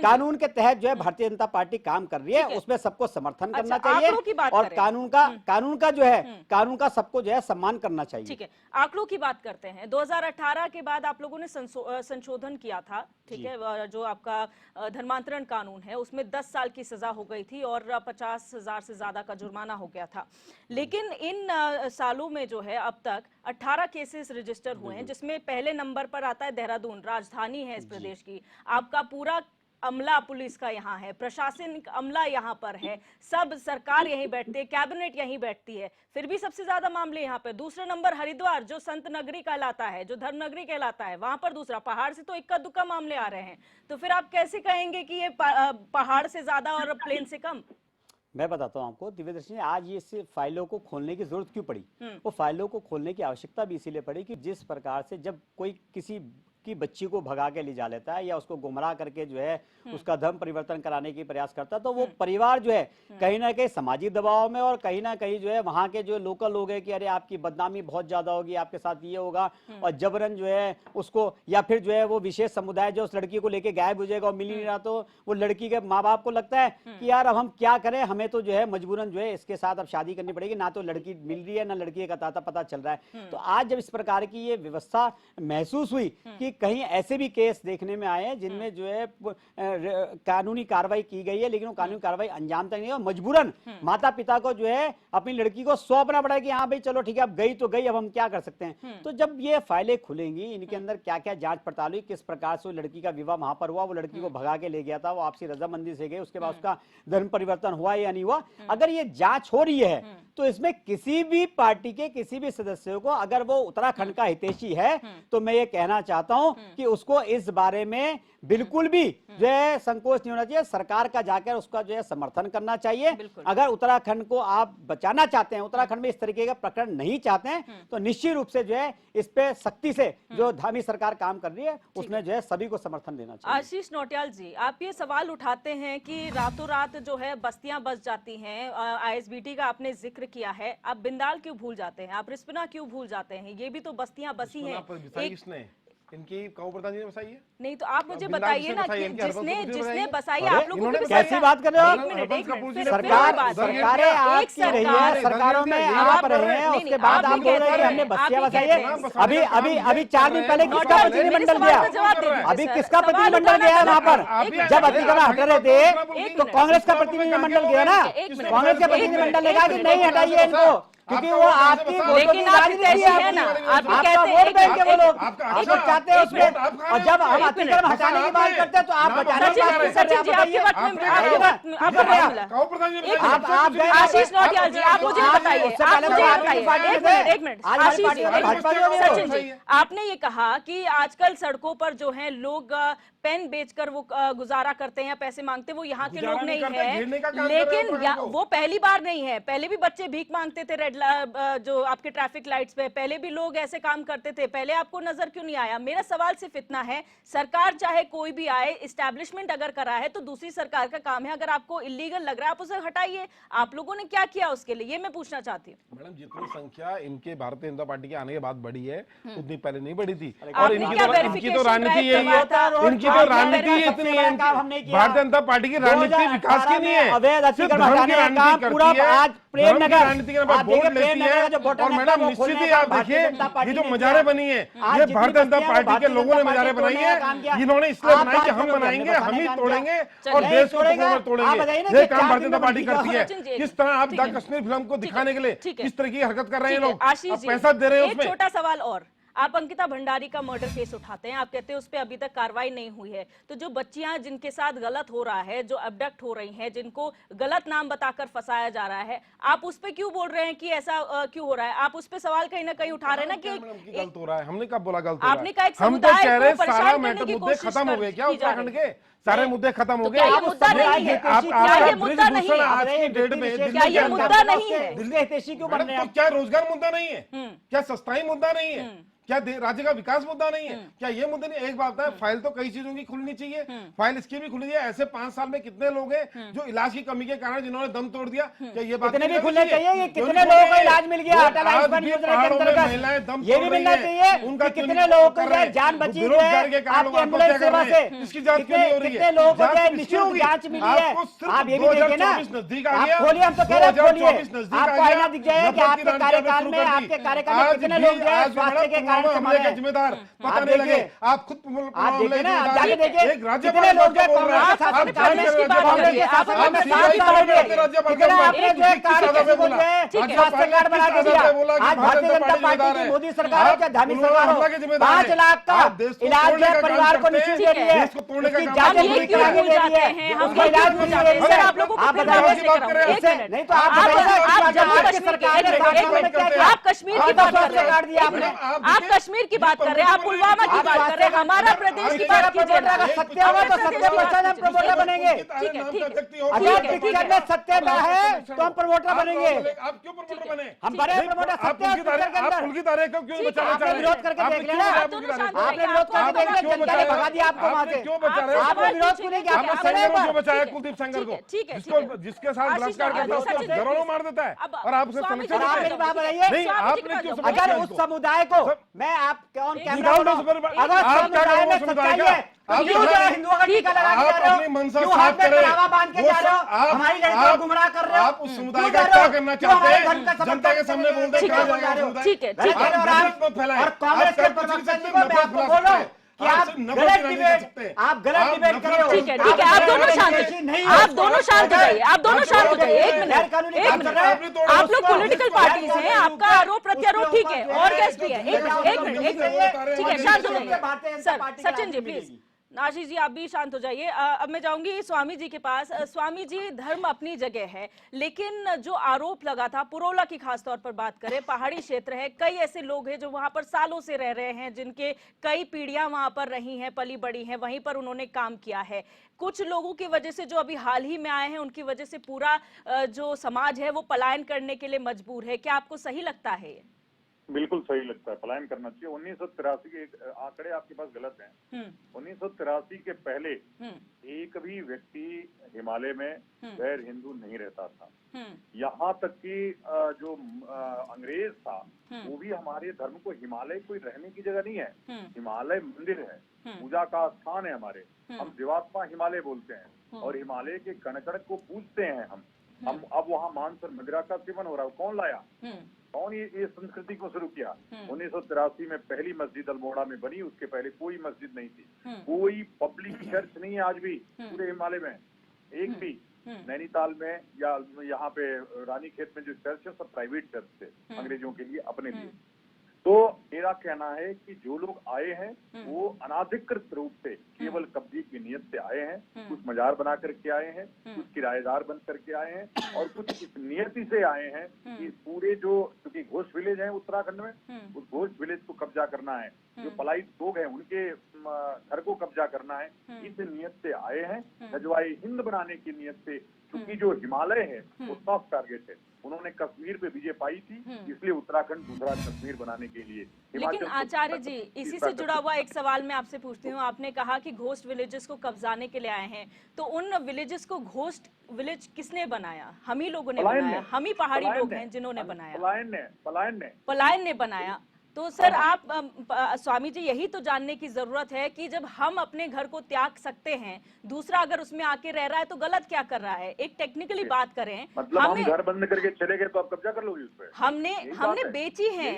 [SPEAKER 6] कानून के तहत जो है भारतीय जनता पार्टी काम कर रही है, उसमें सबको समर्थन करना चाहिए और कानून का जो है कानून का सबको जो है सम्मान करना चाहिए।
[SPEAKER 1] ठीक है, आंकड़ों की बात करते हैं। 2018 के बाद आप लोगों ने संशोधन किया था, ठीक है, जो आपका धर्मांतरण कानून है उसमें 10 साल की सजा हो गई थी और 50,000 से ज्यादा का जुर्माना हो गया था। लेकिन इन सालों में जो है अब तक 18 केसेस रजिस्टर हुए हैं, जिसमें पहले नंबर पर आता है देहरादून, राजधानी है इस प्रदेश की। आपका पूरा अमला पुलिस का यहाँ है, प्रशासनिक अमला यहाँ पर है, सब सरकार यहीं बैठती है, कैबिनेट यहीं बैठती है, फिर भी सबसे ज्यादा मामले यहाँ पे। दूसरा नंबर हरिद्वार, जो संत नगरी कहलाता है, जो धर्म नगरी कहलाता है, वहां पर दूसरा। पहाड़ से तो इक्का दुक्का मामले आ रहे हैं, तो फिर आप कैसे कहेंगे कि ये पहाड़ से ज्यादा और प्लेन से कम?
[SPEAKER 6] मैं बताता हूँ आपको दिव्यदर्शनी, आज ये इस फाइलों को खोलने की जरूरत क्यों पड़ी? वो फाइलों को खोलने की आवश्यकता भी इसीलिए पड़ी कि जिस प्रकार से जब कोई किसी आपकी बच्ची को भगा के ले जा लेता है या उसको गुमराह करके जो है उसका धर्म परिवर्तन कराने की प्रयास करता है, तो वो परिवार जो है कहीं ना कहीं सामाजिक दबाव में और कहीं ना कहीं जो है वहां के जो लोकल लोग हैं कि अरे आपकी बदनामी बहुत ज्यादा होगी, आपके साथ ये होगा, और जबरन जो है उसको, या फिर जो है वो विशेष समुदाय जो उस लड़की को लेके गायब हो जाएगा और मिल नहीं रहा, तो वो लड़की के माँ बाप को लगता है कि यार अब हम क्या करें, हमें तो जो है मजबूरन जो है इसके साथ अब शादी करनी पड़ेगी, ना तो लड़की मिल रही है ना लड़की का ताता पता चल रहा है। तो आज जब इस प्रकार की ये व्यवस्था महसूस हुई कि कहीं ऐसे भी केस देखने में आए हैं जिनमें जो है कानूनी कार्रवाई की गई है, लेकिन वो कानूनी कार्रवाई अंजाम तक नहीं है, मजबूरन माता पिता को जो है अपनी लड़की को सौंपना पड़ा कि हाँ भाई चलो ठीक है अब गई तो गई, अब हम क्या कर सकते हैं। तो जब ये फाइलें खुलेंगी, इनके अंदर क्या क्या जांच पड़ताल हुई, किस प्रकार से लड़की का विवाह वहां पर हुआ, वो लड़की को भगा के ले गया था, वो आपसी रजामंदी से गए, उसके बाद उसका धर्म परिवर्तन हुआ या नहीं हुआ, अगर ये जांच हो रही है तो इसमें किसी भी पार्टी के किसी भी सदस्य को अगर वो उत्तराखंड का हितैषी है तो मैं ये कहना चाहता हूं कि उसको इस बारे में बिल्कुल भी जो है संकोच नहीं होना चाहिए, सरकार का जाकर उसका जो है समर्थन करना चाहिए। अगर उत्तराखंड को आप बचाना चाहते हैं, उत्तराखंड में इस तरीके का प्रकरण नहीं चाहते हैं, तो निश्चित रूप से जो है इस पे सख्ती से जो धामी सरकार काम कर रही है उसमें जो है सभी को समर्थन देना चाहिए।
[SPEAKER 1] आशीष नौटियाल जी, आप ये सवाल उठाते हैं कि रातों रात जो है बस्तियां बस जाती हैं, आईएसबीटी का आपने जिक्र किया है, आप बिंदाल क्यों भूल जाते हैं, आप रिस्पना क्यों भूल जाते हैं, ये भी तो बस्तियां बसी हैं।
[SPEAKER 7] इनकी कौ प्रधान जी ने बसाई है?
[SPEAKER 1] नहीं तो आप मुझे बताइए ना कि जिसने बसाई, आप लोगों की
[SPEAKER 6] कैसी बात कर रहे हो आप? सरकारें आपकी रही है, सरकारों में आप रहे हैं, उसके बाद आप बोल रहे हैं कि हमने बस्तियां बसाई है। अभी 4 दिन पहले किसका प्रतिनिधिमंडल गया, अभी किसका प्रतिनिधिमंडल गया है वहां पर? जब अतिक्रमण हटा रहे थे तो कांग्रेस का प्रतिनिधिमंडल गया ना, कांग्रेस का प्रतिनिधिमंडल ने कहा कि नहीं हटाइए इनको, क्योंकि वो आपकी वोटों की राजनीति है ना, आपका वोट बैंक के वो लोग आप लोग चाहते हैं उसमें, और जब हम अतिक्रमण हटाने की बात करते हैं तो आप बचाने की बात करते हैं। आप
[SPEAKER 1] आशीष नौटियाल जी, आप मुझे बताइए, एक मिनट सचिन जी, आपने ये कहा कि आजकल सड़कों पर जो है लोग पेन बेचकर वो गुजारा करते हैं या पैसे मांगते हैं, वो यहाँ के लोग नहीं है, लेकिन वो पहली बार नहीं है, पहले भी बच्चे भीख मांगते थे जो आपके ट्रैफिक लाइट्स पे, पहले भी लोग ऐसे काम करते थे, पहले आपको नजर क्यों नहीं आया? मेरा सवाल सिर्फ इतना है, सरकार चाहे कोई भी आए, एस्टैब्लिशमेंट अगर करा है तो दूसरी सरकार का काम है, अगर आपको इलीगल लग रहा है आप उसे हटाइए। आप लोगों ने क्या किया उसके लिए, ये मैं पूछना चाहती हूँ।
[SPEAKER 7] मैडम, जितनी संख्या इनके भारतीय जनता पार्टी के आने के बाद बढ़ी है उतनी पहले नहीं बढ़ी थी, और
[SPEAKER 1] आपने
[SPEAKER 7] इनकी
[SPEAKER 1] क्या
[SPEAKER 7] तो
[SPEAKER 1] verification
[SPEAKER 7] राजनीति यही है, इनकी तो राजनीति इतनी है, भारतीय जनता पार्टी की राजनीति विकास की नहीं है,
[SPEAKER 6] अवैध अतिक्रमण हटाने का काम पूरा आज प्रेमनगर
[SPEAKER 7] राजनीति के बाद वोट लेती है। और मैडम निश्चित ही आप देखिए ये जो मजारे बनी है, ये भारतीय जनता पार्टी के लोगों ने मजारे बनाई है, जिन्होंने इसलिए बनाई कि हम बनाएंगे, हम ही तोड़ेंगे और देश को तोड़ेंगे। ये काम भारतीय जनता पार्टी करती है। किस तरह आप द कश्मीर फिल्म को दिखाने के लिए किस तरह की हरकत कर रहे हैं लोग, पैसा दे रहे हैं उसमें।
[SPEAKER 1] छोटा सवाल और, आप अंकिता भंडारी का मर्डर केस उठाते हैं, आप कहते हैं उस पर अभी तक कार्रवाई नहीं हुई है, तो जो बच्चियां जिनके साथ गलत हो रहा है, जो अबडक्ट हो रही हैं, जिनको गलत नाम बताकर फंसाया जा रहा है, आप उस पे क्यों बोल रहे हैं कि ऐसा क्यों हो रहा है? आप उस पे सवाल कहीं ना कहीं उठा रहे हैं ना कि
[SPEAKER 7] गलत हो रहा है। हमने कब बोला गलत हो रहा है?
[SPEAKER 1] आपने कहा
[SPEAKER 7] हम तो कह रहे हैं सारा मैटर मुद्दे खत्म हो गए क्या उत्तराखंड के? सारे मुद्दे खत्म हो गए।
[SPEAKER 1] क्या ये मुद्दा नहीं है? क्या ये मुद्दा नहीं है?
[SPEAKER 7] आज की डेट में
[SPEAKER 1] क्या ये मुद्दा नहीं है?
[SPEAKER 6] दिल्ली हितैषी क्यों बन रहे हैं?
[SPEAKER 7] क्या रोजगार मुद्दा नहीं है? क्या सस्ताई मुद्दा नहीं है? क्या राज्य का विकास मुद्दा नहीं है? क्या ये मुद्दे नहीं? एक बात है, फाइल तो कई चीजों की खुलनी चाहिए, फाइल इसकी भी खुलनी चाहिए। ऐसे 5 साल में कितने लोग हैं जो इलाज की कमी के कारण जिन्होंने दम तोड़ दिया? क्या ये बात
[SPEAKER 6] भी खुलने चाहिए? कितने लोगों को इलाज मिल गया अटल आयुष्मान योजना के अंतर्गत? ये भी मिलना चाहिए उनका, कितने लोगों को जान बची है आपकी एम्बुलेंस सेवा से?
[SPEAKER 7] इसकी जांच क्यों नहीं हो रही है?
[SPEAKER 6] कितने लोगों को निःशुल्क जांच मिली है? आप ये भी देखिए ना, आप खोलिए, हम तो कह रहे हैं खोलिए, आपको आईना दिख जाएगा कि आपके कार्यकाल में, आपके कार्यकाल में कितने लोग जो है स्वास्थ्य के कारण
[SPEAKER 7] हमले के जिम्मेदार पता नहीं लगे। आप खुद
[SPEAKER 6] आप देखिए ना, जाके देखिए कितने लोग जो कांग्रेस के शासन में, कांग्रेस की बात कर रही है, शासन में 7 साल हो गए, कितना आपने जो है कार्य किसी को जो है स्वास्थ्य कार्ड बना के दिया। आज भारतीय जनता पार्टी की मोदी सरकार हो, चाहे धामी सरकार हो, 5 लाख का इलाज जो है परिवार को निश्चित दे रही है, उसकी जांच पूरी करा के दे रही है, उसका इलाज पूरी दे रही है। आप लोगों को नहीं तो आप बताइए आपकी सरकार ने
[SPEAKER 1] आप कश्मीर की बात कर रहे हैं,
[SPEAKER 6] कार्ड दिया आपने,
[SPEAKER 1] आप आप कश्मीर की बात कर रहे हैं, आप पुलवामा की बात कर रहे हैं, हमारा प्रदेश की बात कीजिए ना।
[SPEAKER 11] सत्य होगा तो सत्य प्रचार हम प्रमोटर बनेंगे।
[SPEAKER 1] ठीक है, ठीक है,
[SPEAKER 11] अगर पिक्चर में सत्यता है तो हम प्रमोटर बनेंगे।
[SPEAKER 7] आप क्यों प्रमोटर बने?
[SPEAKER 11] हम बने प्रमोटर सत्य है पिक्चर के अंदर।
[SPEAKER 7] उनकी तारीख को क्यों बचाना चाह
[SPEAKER 11] आपने
[SPEAKER 7] रहे हैं?
[SPEAKER 11] विरोध करके देख लेना, आपने विरोध करके देख लेना, जनता ने भगा दिया आपको वहां से।
[SPEAKER 7] क्यों बचा रहे हो?
[SPEAKER 11] आपने विरोध क्यों नहीं किया?
[SPEAKER 7] आपने
[SPEAKER 11] आपने
[SPEAKER 7] सेंगर को
[SPEAKER 11] नहीं
[SPEAKER 7] क्यों
[SPEAKER 11] किया।
[SPEAKER 7] बचाया? कुलदीप सेंगर को, जिसके साथ बलात्कार करता है उसको घरों में मार देता है और आप उसे संरक्षण
[SPEAKER 11] आप मेरी बात बताइए,
[SPEAKER 7] नहीं, आपने क्यों समझ
[SPEAKER 11] अगर
[SPEAKER 7] किया
[SPEAKER 11] उस
[SPEAKER 7] इसको?
[SPEAKER 11] समुदाय को मैं आप कौन कैमरा
[SPEAKER 7] निकाल दो
[SPEAKER 11] बनाऊं?
[SPEAKER 7] सुपर-
[SPEAKER 11] अगर
[SPEAKER 7] आप क्या
[SPEAKER 11] समुदाय में
[SPEAKER 7] करो समुदाय
[SPEAKER 11] सच्चाई
[SPEAKER 7] का?
[SPEAKER 11] है तो
[SPEAKER 7] आप
[SPEAKER 11] क्यों जो है हिंदुओं का टीका लगा के
[SPEAKER 7] आप
[SPEAKER 11] जा रहे हो?
[SPEAKER 7] अपनी मनसा
[SPEAKER 11] क्यों
[SPEAKER 7] साफ
[SPEAKER 11] हाथ में
[SPEAKER 7] करें।
[SPEAKER 11] कलावा बांध के
[SPEAKER 7] वो
[SPEAKER 11] जा रहे हो?
[SPEAKER 7] आप-
[SPEAKER 11] हमारी लड़कियों को गुमराह कर रहे हो?
[SPEAKER 7] आप उस समुदाय
[SPEAKER 11] क्यों
[SPEAKER 7] का
[SPEAKER 11] जा रहे
[SPEAKER 7] क्या
[SPEAKER 11] हो?
[SPEAKER 7] करना
[SPEAKER 11] क्यों
[SPEAKER 7] चाहते
[SPEAKER 11] हमारे
[SPEAKER 7] हैं?
[SPEAKER 11] धर्म का समर्थन
[SPEAKER 7] जनता के सामने
[SPEAKER 11] कर रहे हो?
[SPEAKER 7] बोलते हैं,
[SPEAKER 11] ठीक है,
[SPEAKER 7] कहाँ जा रहे हो?
[SPEAKER 1] ठीक है, ठीक है।
[SPEAKER 7] आप नफरत मत फैलाएं।
[SPEAKER 11] और कांग्रेस
[SPEAKER 7] आप
[SPEAKER 11] के
[SPEAKER 7] कब
[SPEAKER 11] प्रवक्ता
[SPEAKER 7] कुछ
[SPEAKER 11] जी
[SPEAKER 7] नहीं
[SPEAKER 11] को मैं
[SPEAKER 7] नफरत
[SPEAKER 11] आपको
[SPEAKER 7] फैला
[SPEAKER 11] बोल रहा हूं
[SPEAKER 7] सकते।
[SPEAKER 11] कि आप
[SPEAKER 7] सिर्फ नफरत
[SPEAKER 11] गलत
[SPEAKER 7] फैलाने
[SPEAKER 11] डिबेट,
[SPEAKER 7] नहीं सकते।
[SPEAKER 11] आप गलत
[SPEAKER 7] आप
[SPEAKER 11] डिबेट कर रहे हो।
[SPEAKER 1] ठीक है, ठीक है, आप दोनों शांत हो जाइए, आप दोनों शांत हो जाइए, आप दोनों शांत हो जाइए। एक मिनट, एक मिनट, आप लोग पॉलिटिकल पार्टीज हैं, आपका आरोप प्रत्यारोप ठीक है, और गेस्ट भी है। एक मिनट, ठीक है, शांत हो जाइए। सर, सचिन जी प्लीज, आशीष जी आप भी शांत हो जाइए। अब मैं जाऊंगी स्वामी जी के पास। स्वामी जी, धर्म अपनी जगह है, लेकिन जो आरोप लगा था, पुरोला की खास तौर पर बात करें, पहाड़ी क्षेत्र है, कई ऐसे लोग हैं जो वहां पर सालों से रह रहे हैं, जिनके कई पीढ़ियां वहां पर रही हैं, पली बड़ी हैं, वहीं पर उन्होंने काम किया है। कुछ लोगों की वजह से जो अभी हाल ही में आए हैं, उनकी वजह से पूरा जो समाज है वो पलायन करने के लिए मजबूर है। क्या आपको सही लगता है ये?
[SPEAKER 8] बिल्कुल सही लगता है, पलायन करना चाहिए। 1983 के आंकड़े आपके पास गलत हैं। 1983 के पहले एक भी व्यक्ति हिमालय में गैर हिंदू नहीं रहता था। यहाँ तक कि जो अंग्रेज था वो भी हमारे धर्म को, हिमालय कोई रहने की जगह नहीं है, हिमालय मंदिर है, पूजा का स्थान है हमारे। हम जीवात्मा हिमालय बोलते हैं और हिमालय के कण कण को पूजते हैं हम अब वहाँ मांस और मदिरा का सेवन हो रहा है। कौन लाया? कौन ये संस्कृति को शुरू किया? 1983 में पहली मस्जिद अल्मोड़ा में बनी, उसके पहले कोई मस्जिद नहीं थी। कोई पब्लिक चर्च नहीं है आज भी पूरे हिमालय में, एक भी। नैनीताल में या यहाँ पे रानीखेत में जो चर्च है सब प्राइवेट चर्च थे, अंग्रेजों के लिए, अपने लिए। तो मेरा कहना है कि जो लोग आए हैं वो अनाधिकृत रूप से केवल कब्जे की नियत से आए हैं, कुछ मजार बना करके आए हैं, कुछ किराएदार बन करके आए हैं, और कुछ इस नियति से आए हैं कि पूरे जो, क्योंकि घोष विलेज है उत्तराखंड में, उस घोष विलेज को कब्जा करना है, जो पलायित लोग हैं उनके घर को कब्जा करना है, इस नियत से आए हैं। गजवाए हिंद बनाने की नियत से, क्योंकि जो हिमालय है वो सॉफ्ट टारगेट है। उन्होंने कश्मीर पे विजय पाई थी, इसलिए उत्तराखंड दूसरा कश्मीर बनाने के लिए।
[SPEAKER 1] लेकिन आचार्य जी, इसी से जुड़ा हुआ एक सवाल मैं आपसे पूछती हूँ। आपने कहा कि घोस्ट विलेजेस को कब्जाने के लिए आए हैं, तो उन विलेजेस को घोस्ट विलेज किसने बनाया? हम ही लोगों ने बनाया, हम ही पहाड़ी लोग हैं जिन्होंने बनाया। पलायन ने बनाया। तो सर आप स्वामी जी, यही तो जानने की जरूरत है कि जब हम अपने घर को त्याग सकते हैं, दूसरा अगर उसमें आके रह रहा है तो गलत क्या कर रहा है? एक टेक्निकली बात करें,
[SPEAKER 8] मतलब हम घर बंद करके चले गए तो आप कब्जा कर लोगे उस पर?
[SPEAKER 1] हमने बेची है,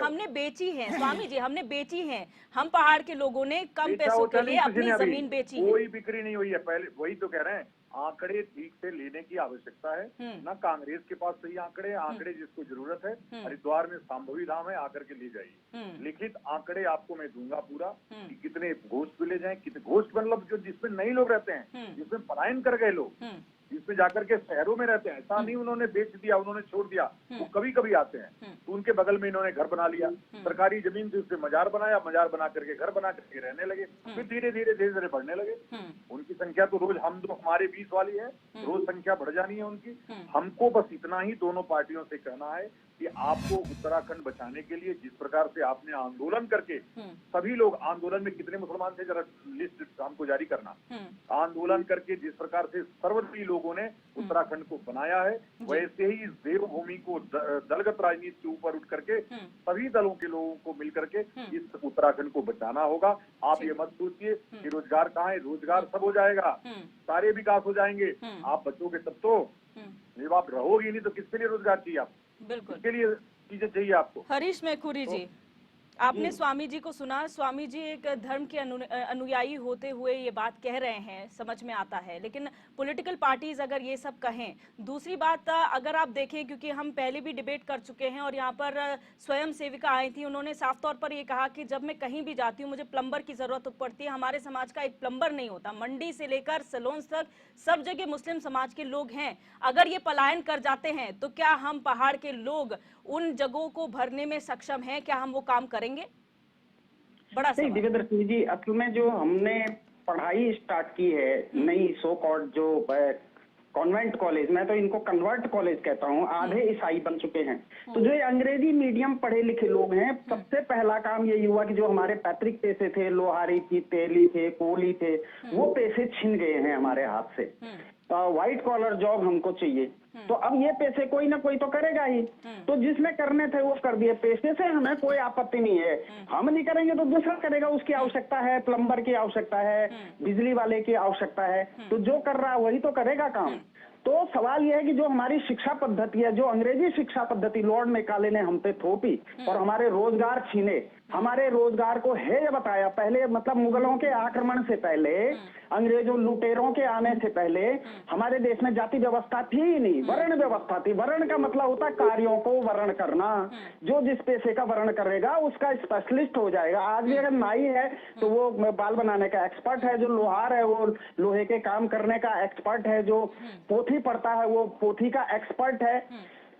[SPEAKER 1] हमने बेची है स्वामी जी, हमने बेची है। हम पहाड़ के लोगों ने कम पैसों के लिए अपनी जमीन बेची है।
[SPEAKER 8] कोई बिक्री नहीं हुई है। पहले वही तो कह रहे हैं, आंकड़े ठीक से लेने की आवश्यकता है ना। कांग्रेस के पास सही आंकड़े जिसको जरूरत है, हरिद्वार में संभवी धाम है, आकर के ले जाइए। लिखित आंकड़े आपको मैं दूंगा पूरा कि कितने घोस्ट विलेज हैं, कितने घोस्ट मतलब जो जिसमें नए लोग रहते हैं, जिसमें पलायन कर गए लोग, जिसमें जाकर के शहरों में रहते हैं। ऐसा नहीं उन्होंने बेच दिया, उन्होंने छोड़ दिया, वो कभी कभी आते हैं। तो उनके बगल में इन्होंने घर बना लिया, सरकारी जमीन थी उससे मजार बनाया, मजार बना करके घर बना करके रहने लगे, फिर धीरे धीरे बढ़ने लगे। उनकी संख्या तो रोज, हम तो हमारे 20 वाली है, रोज संख्या बढ़ जानी है उनकी। हमको बस इतना ही दोनों पार्टियों से कहना है कि आपको उत्तराखंड बचाने के लिए जिस प्रकार से आपने आंदोलन करके, सभी लोग आंदोलन में कितने मुसलमान थे जरा लिस्ट हमको जारी करना, आंदोलन करके जिस प्रकार से सर्वस्वी लोगों ने उत्तराखंड को बनाया है, वैसे ही इस देवभूमि को दलगत राजनीति के ऊपर उठ करके सभी दलों के लोगों को मिलकर के इस उत्तराखंड को बचाना होगा। आप ये मत सोचिए कि रोजगार कहाँ है, रोजगार सब हो जाएगा, सारे विकास हो जाएंगे। आप बचोगे तब तो, जब आप रहोगी नहीं तो किसके लिए रोजगार चाहिए? आप
[SPEAKER 1] बिल्कुल
[SPEAKER 8] इसके लिए चीजें चाहिए आपको।
[SPEAKER 1] हरीश मेखुरी जी, आपने स्वामी जी को सुना। स्वामी जी एक धर्म के अनुयायी होते हुए ये बात कह रहे हैं, समझ में आता है, लेकिन पॉलिटिकल पार्टीज अगर ये सब कहें। दूसरी बात, अगर आप देखें, क्योंकि हम पहले भी डिबेट कर चुके हैं और यहाँ पर स्वयं सेविका आई थी, उन्होंने साफ तौर पर ये कहा कि जब मैं कहीं भी जाती हूँ मुझे प्लम्बर की जरूरत पड़ती है। हमारे समाज का एक प्लम्बर नहीं होता, मंडी से लेकर सलोन्स तक सब जगह मुस्लिम समाज के लोग हैं। अगर ये पलायन कर जाते हैं तो क्या हम पहाड़ के लोग उन जगहों को भरने में सक्षम हैं? क्या हम वो काम करें? करेंगे? बड़ा
[SPEAKER 10] नहीं,
[SPEAKER 1] सवाल।
[SPEAKER 10] दिव्यदर्शनी जी, असल में जो हमने पढ़ाई स्टार्ट की है नई सो कॉल्ड जो कॉन्वेंट कॉलेज, मैं तो इनको कन्वर्ट कॉलेज कहता हूँ, आधे ईसाई बन चुके हैं। तो जो ये अंग्रेजी मीडियम पढ़े लिखे लोग हैं, सबसे पहला काम यही हुआ कि जो हमारे पैतृक पैसे थे, लोहारी थी, तेली थे, कोली थे, वो पैसे छिन गए हैं हमारे हाथ से। व्हाइट कॉलर जॉब हमको चाहिए, तो अब ये पैसे कोई ना कोई तो करेगा ही, तो जिसने करने थे वो कर दिए। पैसे से हमें कोई आपत्ति नहीं है, हम नहीं करेंगे तो दूसरा करेगा, उसकी आवश्यकता है, प्लम्बर की आवश्यकता है, बिजली वाले की आवश्यकता है, तो जो कर रहा है वही तो करेगा काम। तो सवाल यह है कि जो हमारी शिक्षा पद्धति है, जो अंग्रेजी शिक्षा पद्धति लॉर्ड मैकाले ने हम पे थोपी और हमारे रोजगार छीने, हमारे रोजगार को हेय बताया, पहले मतलब मुगलों के आक्रमण से पहले, अंग्रेजों लुटेरों के आने से पहले हमारे देश में जाति व्यवस्था थी ही नहीं, वर्ण व्यवस्था थी। वर्ण का मतलब होता है कार्यों को वर्ण करना, जो जिस पेशे का वर्ण करेगा उसका स्पेशलिस्ट हो जाएगा। आज भी अगर नाई है तो वो बाल बनाने का एक्सपर्ट है, जो लोहार है वो लोहे के काम करने का एक्सपर्ट है, जो पोथी पढ़ता है वो पोथी का एक्सपर्ट है।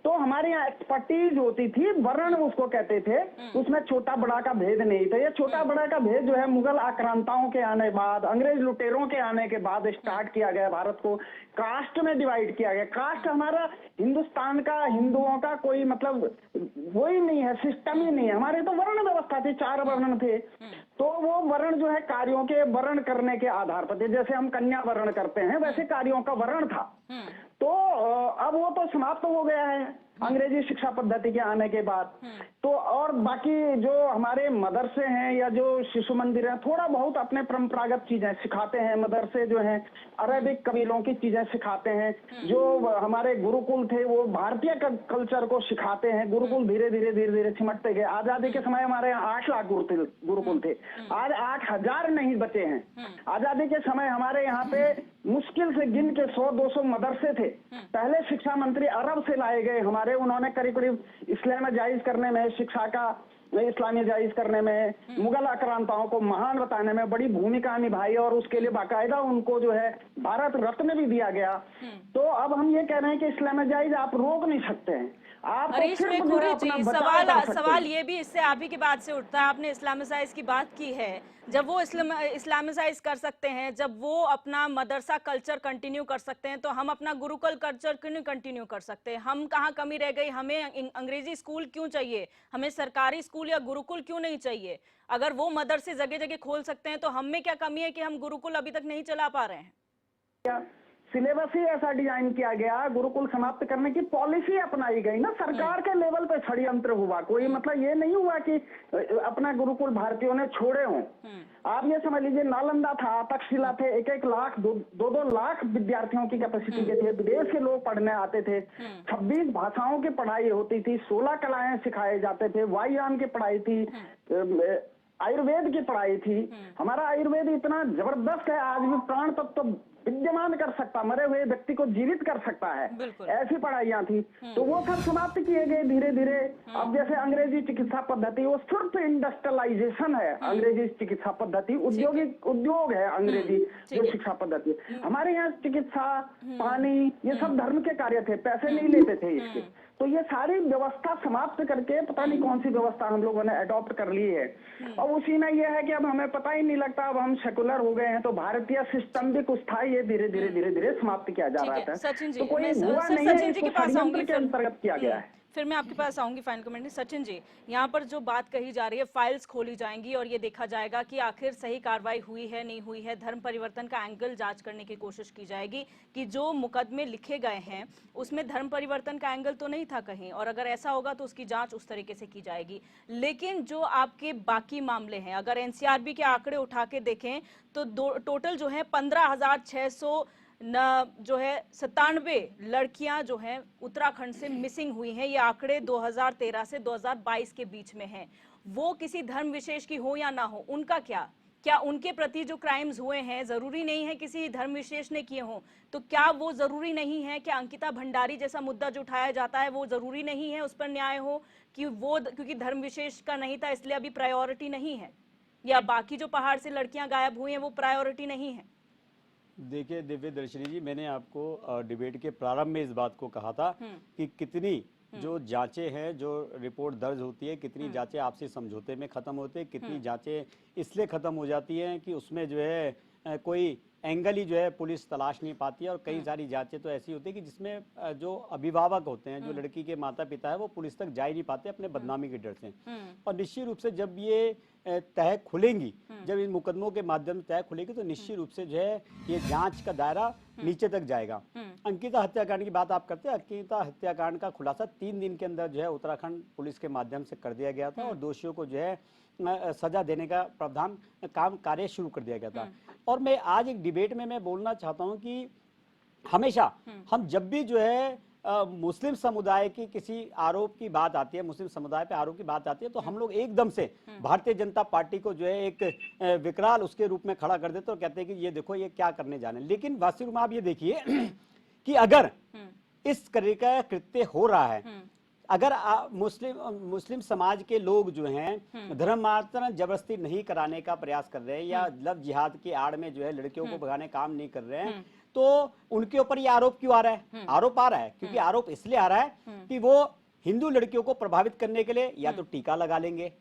[SPEAKER 10] तो हमारे यहाँ एक्सपर्टीज होती थी, वर्ण उसको कहते थे, उसमें छोटा बड़ा का भेद नहीं था। ये छोटा बड़ा का भेद जो है मुगल आक्रांताओं के आने बाद, अंग्रेज लुटेरों के आने के बाद स्टार्ट किया गया। भारत को कास्ट में डिवाइड किया गया। कास्ट हमारा हिंदुस्तान का, हिंदुओं का कोई मतलब वही नहीं है, सिस्टम ही नहीं है। हमारे तो वर्ण व्यवस्था थी, 4 वर्ण थे, तो वो वर्ण जो है कार्यों के वर्ण करने के आधार पर थे। जैसे हम कन्या वर्ण करते हैं वैसे कार्यों का वर्ण था। तो अब वो तो समाप्त हो गया है अंग्रेजी शिक्षा पद्धति के आने के बाद। तो और बाकी जो हमारे मदरसे हैं या जो शिशु मंदिर हैं, थोड़ा बहुत अपने परंपरागत चीजें सिखाते हैं। मदरसे जो हैं अरेबिक कबीलों की चीजें सिखाते हैं। जो हमारे गुरुकुल थे वो भारतीय कल्चर को सिखाते हैं। गुरुकुल धीरे धीरे धीरे धीरे सिमटते गए। आजादी के समय हमारे यहाँ 8 लाख गुरुकुल थे, आज 8,000 नहीं बचे हैं। आजादी के समय हमारे यहाँ पे मुश्किल से गिन के 100-200 मदरसे थे। पहले शिक्षा मंत्री अरब से लाए गए हमारे, उन्होंने करीब करीब इस्लाम जायज करने में, शिक्षा का इस्लामी जायज करने में, मुगल आक्रांताओं को महान बताने में बड़ी भूमिका निभाई और उसके लिए बाकायदा उनको जो है भारत रत्न भी दिया गया। तो अब हम ये कह रहे हैं कि इस्लाम जायज आप रोक नहीं सकते हैं। आप
[SPEAKER 1] हरीश मेघपुरी जी, सवाल ये भी इससे आप ही की बात से उठता है। आपने इस्लामिसाइज की बात की है, जब वो इस्लामिसाइज कर सकते हैं, जब वो अपना मदरसा कल्चर कंटिन्यू कर सकते हैं, तो हम अपना गुरुकुल कल्चर क्यों नहीं कंटिन्यू कर सकते? हम कहाँ कमी रह गई? हमें अंग्रेजी स्कूल क्यों चाहिए? हमें सरकारी स्कूल या गुरुकुल क्यों नहीं चाहिए? अगर वो मदरसे जगह जगह खोल सकते हैं तो हम में क्या कमी है कि हम गुरुकुल अभी तक नहीं चला पा रहे हैं?
[SPEAKER 10] सिलेबस ही ऐसा डिजाइन किया गया, गुरुकुल समाप्त करने की पॉलिसी अपनाई गई ना, सरकार के लेवल पे षड्यंत्र हुआ। कोई मतलब ये नहीं हुआ कि अपना गुरुकुल भारतीयों ने छोड़े हों। आप ये समझ लीजिए, नालंदा था, तक्षशिला थे, 1-1 लाख 2-2 लाख विद्यार्थियों की कैपेसिटी के थे। विदेश के लोग पढ़ने आते थे। 26 भाषाओं की पढ़ाई होती थी, 16 कलाएं सिखाए जाते थे, वायुयान की पढ़ाई थी, आयुर्वेद की पढ़ाई थी। हमारा आयुर्वेद इतना जबरदस्त है, आज भी प्राण तत्व विद्यमान कर सकता, मरे हुए व्यक्ति को जीवित कर सकता है, ऐसी पढ़ाइयां थी। तो वो सब समाप्त किए गए धीरे धीरे। अब जैसे अंग्रेजी चिकित्सा पद्धति, वो सिर्फ इंडस्ट्रियलाइजेशन है। अंग्रेजी चिकित्सा पद्धति औद्योगिक उद्योग है। अंग्रेजी जो शिक्षा पद्धति, हमारे यहाँ चिकित्सा, पानी, ये सब धर्म के कार्य थे, पैसे नहीं लेते थे इसके। तो ये सारी व्यवस्था समाप्त करके पता नहीं कौन सी व्यवस्था हम लोगों ने अडॉप्ट कर ली है, और उसी में यह है कि अब हमें पता ही नहीं लगता, अब हम सेकुलर हो गए हैं। तो भारतीय सिस्टम भी कुछ था, ये धीरे धीरे धीरे धीरे समाप्त किया जा रहा था। तो कोई हुआ नहीं है, इसको षड्यंत्र के अंतर्गत किया गया है।
[SPEAKER 1] फिर मैं आपके पास आऊंगी फाइनल कमेंट में। सचिन जी, यहाँ पर जो बात कही जा रही है, फाइल्स खोली जाएंगी और ये देखा जाएगा कि आखिर सही कार्रवाई हुई है नहीं हुई है। धर्म परिवर्तन का एंगल जांच करने की कोशिश की जाएगी कि जो मुकदमे लिखे गए हैं उसमें धर्म परिवर्तन का एंगल तो नहीं था कहीं, और अगर ऐसा होगा तो उसकी जांच उस तरीके से की जाएगी। लेकिन जो आपके बाकी मामले हैं, अगर एनसीआरबी के आंकड़े उठा के देखें तो टोटल जो है 15,600 जो है 97 लड़कियां जो हैं उत्तराखंड से मिसिंग हुई हैं। ये आंकड़े 2013 से 2022 के बीच में हैं। वो किसी धर्म विशेष की हो या ना हो, उनका क्या उनके प्रति जो क्राइम्स हुए हैं, जरूरी नहीं है किसी धर्म विशेष ने किए हों, तो क्या वो जरूरी नहीं है कि अंकिता भंडारी जैसा मुद्दा जो उठाया जाता है वो जरूरी नहीं है उस पर न्याय हो कि वो क्योंकि धर्म विशेष का नहीं था इसलिए अभी प्रायोरिटी नहीं है, या बाकी जो पहाड़ से लड़कियां गायब हुई हैं वो प्रायोरिटी नहीं है?
[SPEAKER 6] देखिए दिव्य दर्शनी जी, मैंने आपको डिबेट के प्रारंभ में इस बात को कहा था कि कितनी जो जांचें हैं, जो रिपोर्ट दर्ज होती है, कितनी जांचें आपसी समझौते में खत्म होती है, कितनी जांचें इसलिए खत्म हो जाती हैं कि उसमें जो है कोई एंगल ही जो है पुलिस तलाश नहीं पाती है। और कई सारी जांचें तो ऐसी होती है कि जिसमें जो अभिभावक होते हैं, जो लड़की के माता पिता है, वो पुलिस तक जा ही नहीं पाते अपने बदनामी के डर से। और निश्चित रूप से जब ये तह खुलेंगी, जब इन मुकदमों के माध्यम से तह खुलेगी, तो निश्चित रूप से जो है ये जांच का दायरा नीचे तक जाएगा। अंकिता हत्याकांड की बात आप करते हैं। अंकिता हत्याकांड का खुलासा 3 दिन के अंदर जो है उत्तराखंड पुलिस के माध्यम से कर दिया गया था और दोषियों को जो है सजा देने का प्रावधान कार्य शुरू कर दिया गया था। और मैं आज एक डिबेट में मैं बोलना चाहता हूं कि हमेशा हम जब भी जो है मुस्लिम समुदाय की किसी आरोप की बात आती है, मुस्लिम समुदाय पे आरोप की बात आती है, तो हम लोग एकदम से भारतीय जनता पार्टी को जो है एक विकराल उसके रूप में खड़ा कर देते और कहते हैं कि ये देखो ये क्या करने जाने। लेकिन वास्तविक में आप ये देखिए कि अगर इस तरह का कृत्य हो रहा है, अगर मुस्लिम समाज के लोग जो हैं धर्मांतरण जबरदस्ती नहीं कराने का प्रयास कर रहे हैं या लव जिहाद की आड़ में जो है लड़कियों को भगाने काम नहीं कर रहे हैं, तो उनके ऊपर ये आरोप क्यों आ रहा है? आरोप आ रहा है क्योंकि आरोप इसलिए आ रहा है कि वो हिंदू लड़कियों को प्रभावित करने के लिए या तो टीका लगा लेंगे।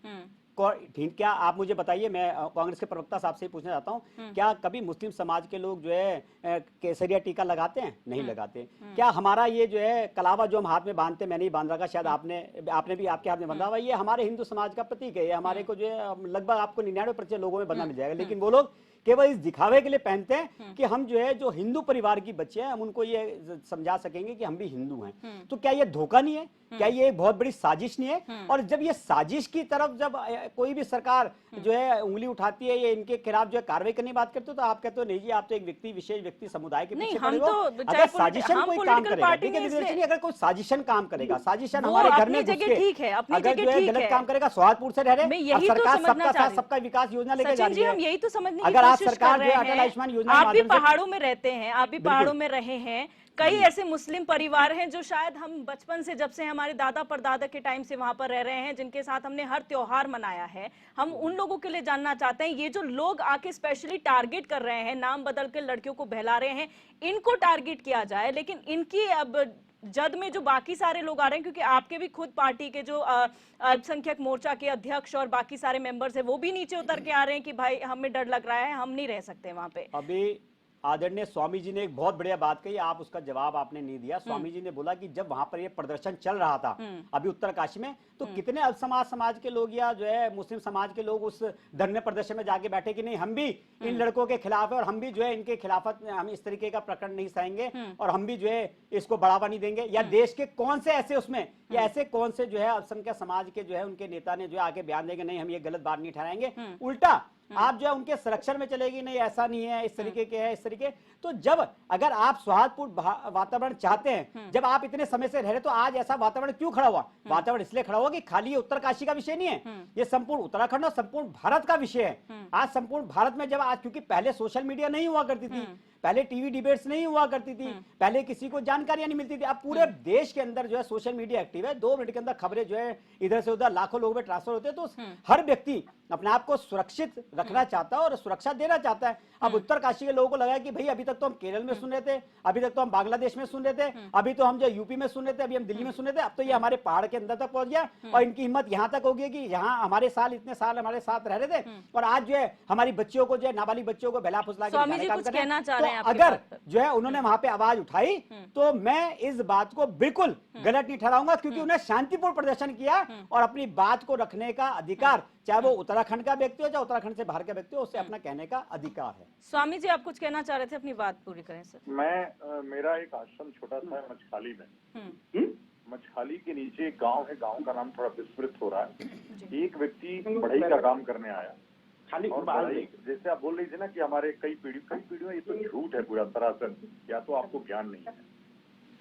[SPEAKER 6] क्या आप मुझे बताइए, मैं कांग्रेस के प्रवक्ता साहब से पूछना चाहता हूं, क्या कभी मुस्लिम समाज के लोग जो है केसरिया टीका लगाते हैं? नहीं लगाते। क्या हमारा ये जो है कलावा जो हम हाथ में बांधते, मैं नहीं बांध रखा, शायद आपने भी आपके हाथ में बांधा हुआ, ये हमारे हिंदू समाज का प्रतीक है। ये हमारे को जो है लगभग आपको 99% लोगों में बंधा मिल जाएगा। लेकिन वो लोग केवल इस दिखावे के लिए पहनते हैं कि हम जो है जो हिंदू परिवार की बच्चे हैं, हम उनको ये समझा सकेंगे कि हम भी हिंदू हैं। तो क्या ये धोखा नहीं है? क्या ये एक बहुत बड़ी साजिश नहीं है? और जब ये साजिश की तरफ जब कोई भी सरकार जो है उंगली उठाती है, ये इनके खिलाफ जो है कार्रवाई करने की बात करते हो, तो आप कहते हो नहीं जी, आप तो एक व्यक्ति विशेष व्यक्ति समुदाय के पीछे पड़े हो। अगर साजिशन कोई काम करेगा, ठीक है, अगर कोई साजिशन काम करेगा, साजिशन हमारे घर में घुस के अगर जो है गलत काम करेगा, सोहागपुर से रह रहे, सरकार सबका साथ सबका विकास योजना लेके जा रही है।
[SPEAKER 1] हम यही तो समझने की
[SPEAKER 6] अगर आप
[SPEAKER 1] कोशिश
[SPEAKER 6] सरकार
[SPEAKER 1] कर
[SPEAKER 6] जो है
[SPEAKER 1] रहे
[SPEAKER 6] अटल आयुष्मान
[SPEAKER 1] हैं।
[SPEAKER 6] योजना
[SPEAKER 1] आप भी पहाड़ों में रहते हैं, आप भी पहाड़ों में रहे हैं। कई ऐसे मुस्लिम परिवार हैं जो शायद हम बचपन से, जब से हमारे दादा परदादा के टाइम से वहां पर रह रहे हैं, जिनके साथ हमने हर त्योहार मनाया है। हम उन लोगों के लिए जानना चाहते हैं, ये जो लोग आके स्पेशली टारगेट कर रहे हैं, नाम बदल के लड़कियों को बहला रहे हैं, इनको टारगेट किया जाए, लेकिन इनकी अब जद में जो बाकी सारे लोग आ रहे हैं, क्योंकि आपके भी खुद पार्टी के जो अल्पसंख्यक मोर्चा के अध्यक्ष और बाकी सारे मेंबर्स हैं, वो भी नीचे उतर के आ रहे हैं कि भाई हमें डर लग रहा है, हम नहीं रह सकते वहां पे।
[SPEAKER 6] अभी आदरणीय स्वामी जी ने एक बहुत बढ़िया बात कही, आप उसका जवाब आपने नहीं दिया। स्वामी जी ने बोला कि जब वहां पर ये प्रदर्शन चल रहा था अभी उत्तरकाशी में, तो कितने अल्पसमाज समाज के लोग या जो है मुस्लिम समाज के लोग उस धरने प्रदर्शन में जाके बैठे कि नहीं, हम भी इन लड़कों के खिलाफ है और हम भी जो है इनके खिलाफत में हम इस तरीके का प्रकरण नहीं सहेंगे और हम भी जो है इसको बढ़ावा नहीं देंगे। या देश के कौन से ऐसे उसमें या ऐसे कौन से जो है अल्पसंख्यक समाज के जो है उनके नेता ने जो है आके बयान देंगे नहीं हम ये गलत बात नहीं ठहराएंगे, उल्टा आप जो है उनके संरक्षण में चलेगी, नहीं ऐसा नहीं है, इस तरीके के है, इस तरीके। तो जब अगर आप सौहार्दपूर्ण वातावरण चाहते हैं, जब आप इतने समय से रह रहे, तो आज ऐसा वातावरण क्यों खड़ा हुआ? वातावरण इसलिए खड़ा हुआ कि खाली ये उत्तरकाशी का विषय नहीं है, ये संपूर्ण उत्तराखंड और संपूर्ण भारत का विषय है। आज संपूर्ण भारत में जब आज, क्योंकि पहले सोशल मीडिया नहीं हुआ करती थी, पहले टीवी डिबेट्स नहीं हुआ करती थी, पहले किसी को जानकारियां नहीं मिलती थी, अब पूरे देश के अंदर जो है सोशल मीडिया एक्टिव है। 2 मिनट के अंदर खबरें जो है इधर से उधर लाखों लोगों में ट्रांसफर होते हैं। तो हर व्यक्ति अपने आप को सुरक्षित रखना चाहता है और सुरक्षा देना चाहता है। अब उत्तरकाशी के लोगों को लगा कि भाई अभी तक तो हम केरल में सुन रहे थे, अभी तक तो हम बांग्लादेश में सुन रहे थे, अभी तो हम जो यूपी में सुन रहे थे, अभी हम दिल्ली में सुन रहे थे, अब तो ये हमारे पहाड़ के अंदर तक पहुंच गया और इनकी हिम्मत यहां तक हो गई कि यहाँ हमारे साल इतने साल हमारे साथ रह रहे थे और आज जो है हमारी बच्चियों को जो है नाबालिग बच्चियों को बहला फुसला के अगर जो है उन्होंने वहां पे आवाज उठाई, तो मैं इस बात को बिल्कुल गलत नहीं ठहराऊंगा, क्योंकि उन्हें शांतिपूर्ण प्रदर्शन किया और अपनी बात को रखने का अधिकार, चाहे वो उत्तराखंड का व्यक्ति हो चाहे उत्तराखंड से बाहर का व्यक्ति हो, उससे अपना कहने का अधिकार है।
[SPEAKER 1] स्वामी जी, आप कुछ कहना चाह रहे थे, अपनी बात पूरी करें सर।
[SPEAKER 8] मेरा एक आश्रम छोटा सा है मछखाली में। मछखाली के नीचे एक गांव है, गांव का नाम थोड़ा विस्मृत हो रहा है। एक व्यक्ति बढ़ई का काम करने आया और बढ़ई, जैसे आप बोल रही थी ना कि हमारे कई पीढ़ियों, ये तो झूठ है पूरा सरासर, या तो आपको ज्ञान नहीं है।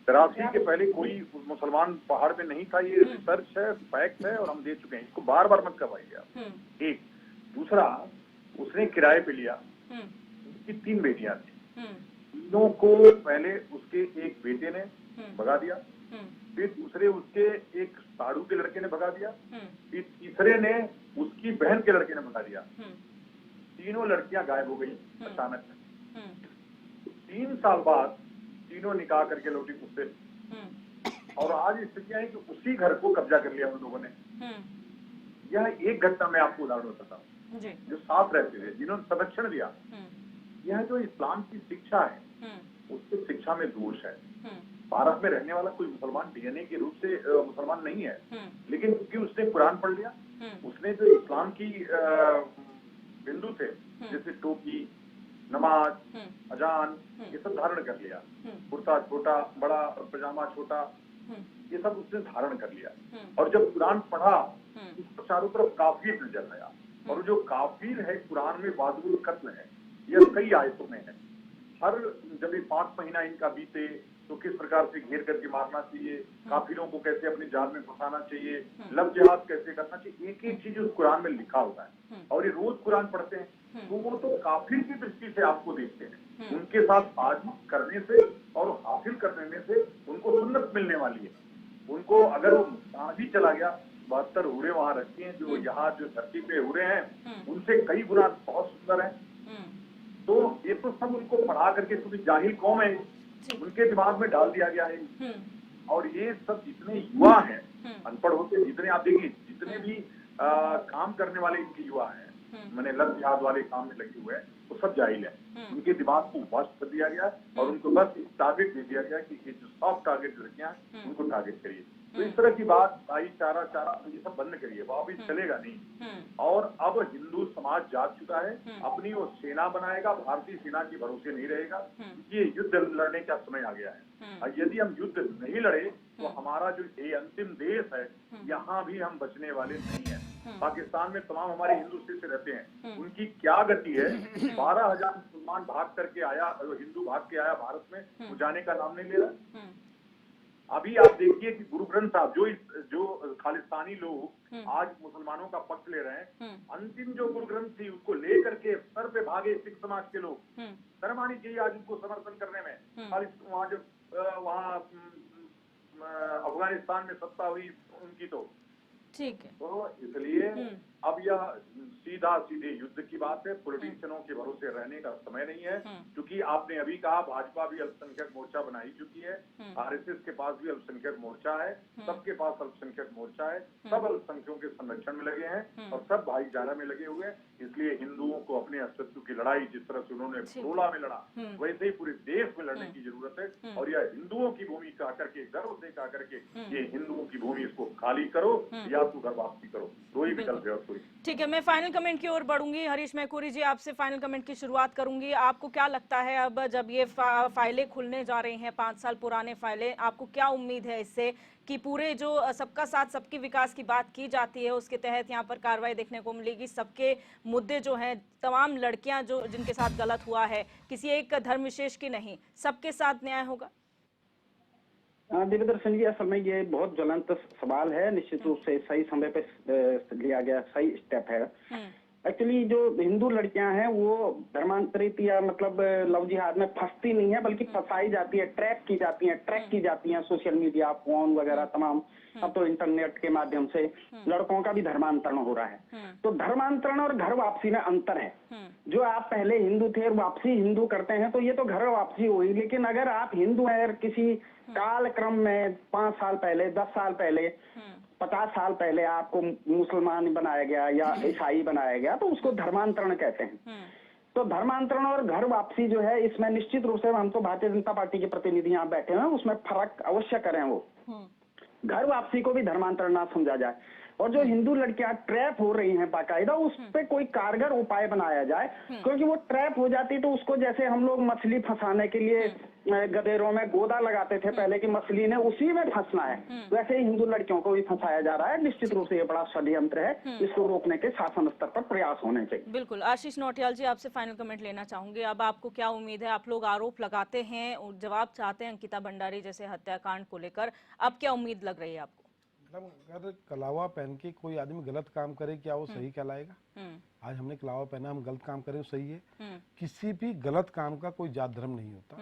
[SPEAKER 8] 83 के पहले कोई मुसलमान पहाड़ पे नहीं था, ये रिसर्च है, फैक्ट है और हम दे चुके हैं, इसको बार बार मत करवाइए आप। एक दूसरा, उसने किराए पे लिया, उसकी 3 बेटियां थी, तीनों को पहले उसके एक बेटे ने भगा दिया, फिर दूसरे उसके एक साड़ू के लड़के ने भगा दिया, फिर तीसरे ने उसकी बहन के लड़के ने भगा दिया। तीनों लड़कियां गायब हो गई अचानक। 3 साल बाद तीनों निकाह करके लौटी मुझसे। और आज स्थितियां है कि उसी घर को कब्जा कर लिया उन लोगों ने। यह एक घटना मैं आपको उदाहरण बताता हूँ, जो साथ रहते थे, जिन्होंने संरक्षण दिया। यह जो इस्लाम की शिक्षा है, उसकी शिक्षा में दोष है। भारत में रहने वाला कोई मुसलमान डीएनए के रूप से मुसलमान नहीं है, लेकिन क्योंकि उसने कुरान पढ़ लिया, उसने जो इस्लाम की बिंदु थे, जैसे टोपी, नमाज, अजान, ये सब धारण कर लिया। कुर्ता छोटा, बड़ा, पजामा छोटा, ये सब उसने धारण कर लिया। और जब कुरान पढ़ा, उसको चारों तरफ काफिर नजर आया। और जो काफिर है कुरान में वाजिबुल कत्ल है, यह कई आयतों में है। हर जब ये 5 महीना इनका बीते तो किस प्रकार से घेर करके मारना चाहिए, काफिरों को कैसे अपने जाल में फंसाना चाहिए, लब जिहाद कैसे करना चाहिए, एक एक चीज उस कुरान में लिखा होता है। और ये रोज कुरान पढ़ते हैं, तो वो तो काफिर की दृष्टि से आपको देखते हैं। उनके साथ साजिश करने से और हासिल करने में से उनको सुन्नत मिलने वाली है। उनको अगर वो भी चला गया, 72 हुरे वहां रखी हैं, जो यहाँ जो धरती पे हुरे हैं, उनसे कई गुना बहुत सुंदर है। तो ये तो सब उनको पढ़ा करके, क्योंकि जाहिल कौम है, उनके दिमाग में डाल दिया गया है। और ये सब जितने युवा हैं, अनपढ़ होते जितने, आप देखिए जितने भी काम करने वाले इनके युवा हैं, मैंने लब जिहाद वाले काम में लगे हुए हैं, वो सब जाहिल है। उनके दिमाग को वश कर दिया गया और उनको बस टारगेट दे दिया गया कि ये जो सॉफ्ट टारगेट लड़कियां हैं, उनको टारगेट करिए। तो इस तरह की बात, भाईचारा ये सब बंद करिए, वो अभी चलेगा नहीं। और अब हिंदू समाज जाग चुका है, अपनी वो सेना बनाएगा, भारतीय सेना के भरोसे नहीं रहेगा। ये युद्ध लड़ने का समय आ गया है। और यदि हम युद्ध नहीं लड़े तो हमारा जो ये अंतिम देश है, यहाँ भी हम बचने वाले नहीं है। पाकिस्तान में तमाम हमारे हिंदू सिख रहते हैं, उनकी क्या गति है? 12,000 मुसलमान भाग करके आया, हिंदू भाग के आया भारत में, वो जाने का नाम नहीं ले रहा। अभी आप देखिए कि गुरु ग्रंथ साहब, जो खालिस्तानी लोग आज मुसलमानों का पक्ष ले रहे हैं, अंतिम जो गुरु ग्रंथ थी उसको लेकर के सर पे भागे सिख समाज के लोग। शर्म आनी चाहिए आज उनको समर्थन करने में। वहाँ जो वहाँ अफगानिस्तान में सत्ता हुई उनकी, तो
[SPEAKER 1] ठीक है।
[SPEAKER 8] तो इसलिए अब यह सीधे युद्ध की बात है। पॉलिटिशियनों के भरोसे रहने का समय नहीं है, क्योंकि आपने अभी कहा भाजपा भी अल्पसंख्यक मोर्चा बनाई चुकी है, आरएसएस के पास भी अल्पसंख्यक मोर्चा है, सबके पास अल्पसंख्यक मोर्चा है, सब अल्पसंख्यकों के संरक्षण में लगे हैं और सब भाईचारा में लगे हुए हैं। इसलिए हिंदुओं को अपने अस्तित्व की लड़ाई जिस तरह से उन्होंने बरोला में लड़ा, वैसे ही पूरे देश में लड़ने की जरूरत है। और यह हिंदुओं की भूमि कहा करके, गर्व से कहा करके, ये हिंदुओं की भूमि, इसको खाली करो या तो घर वापसी करो, दो ही विकल्प है और कोई।
[SPEAKER 1] ठीक है, मैं फाइनल कमेंट की ओर बढ़ूंगी। हरीश मैकूरी जी, आपसे फाइनल कमेंट की शुरुआत करूंगी। आपको क्या लगता है, अब जब ये फाइलें खुलने जा रही हैं, 5 साल पुराने फाइलें, आपको क्या उम्मीद है इससे कि पूरे जो सबका साथ सबके विकास की बात की जाती है, उसके तहत यहाँ पर कार्रवाई देखने को मिलेगी? सबके मुद्दे जो हैं, तमाम लड़कियां जो जिनके साथ गलत हुआ है, किसी एक धर्म विशेष की नहीं, सबके साथ न्याय होगा?
[SPEAKER 10] दिव्यदर्शन जी, असल में ये बहुत ज्वलंत सवाल है। निश्चित रूप से सही समय पे लिया गया सही स्टेप है। एक्चुअली जो हिंदू लड़कियां हैं वो धर्मांतरित या मतलब लव जिहाद में फंसती नहीं है, बल्कि फंसाई जाती है, ट्रैक की जाती हैं सोशल मीडिया, फोन वगैरह तमाम। अब तो इंटरनेट के माध्यम से लड़कों का भी धर्मांतरण हो रहा है। तो धर्मांतरण और घर वापसी में अंतर है। जो आप पहले हिंदू थे और वापसी हिंदू करते हैं, तो ये तो घर वापसी हुई। लेकिन अगर आप हिंदू हैं, किसी काल क्रम में 5 साल पहले, 10 साल पहले, 50 साल पहले आपको मुसलमान बनाया गया या ईसाई बनाया गया, तो उसको धर्मांतरण कहते हैं। तो धर्मांतरण और घर वापसी जो है, इसमें निश्चित रूप से हम तो भारतीय जनता पार्टी के प्रतिनिधि यहाँ बैठे हैं, उसमें फर्क अवश्य करें। वो घर वापसी को भी धर्मांतरण ना समझा जाए। और जो हिंदू लड़कियां ट्रैप हो रही हैं बाकायदा, उस पे कोई कारगर उपाय बनाया जाए। क्योंकि वो ट्रैप हो जाती तो उसको, जैसे हम लोग मछली फंसाने के लिए गदेरों में गोदा लगाते थे पहले की मछली ने उसी में फंसना है, वैसे ही हिंदू लड़कियों को भी फंसाया जा रहा है। निश्चित रूप से ये बड़ा षड्यंत्र है, इसको रोकने के शासन स्तर पर प्रयास होने चाहिए।
[SPEAKER 1] बिल्कुल। आशीष नौटियाल जी, आपसे फाइनल कमेंट लेना चाहूंगे। अब आपको क्या उम्मीद है? आप लोग आरोप लगाते हैं और जवाब चाहते हैं अंकिता भंडारी जैसे हत्याकांड को लेकर, अब क्या उम्मीद लग रही है आपको?
[SPEAKER 7] अगर कलावा पहन के कोई आदमी गलत काम करे, क्या वो सही कहलाएगा? आज हमने कलावा पहना, हम गलत काम करें, सही है? किसी भी गलत काम का कोई जात धर्म नहीं होता,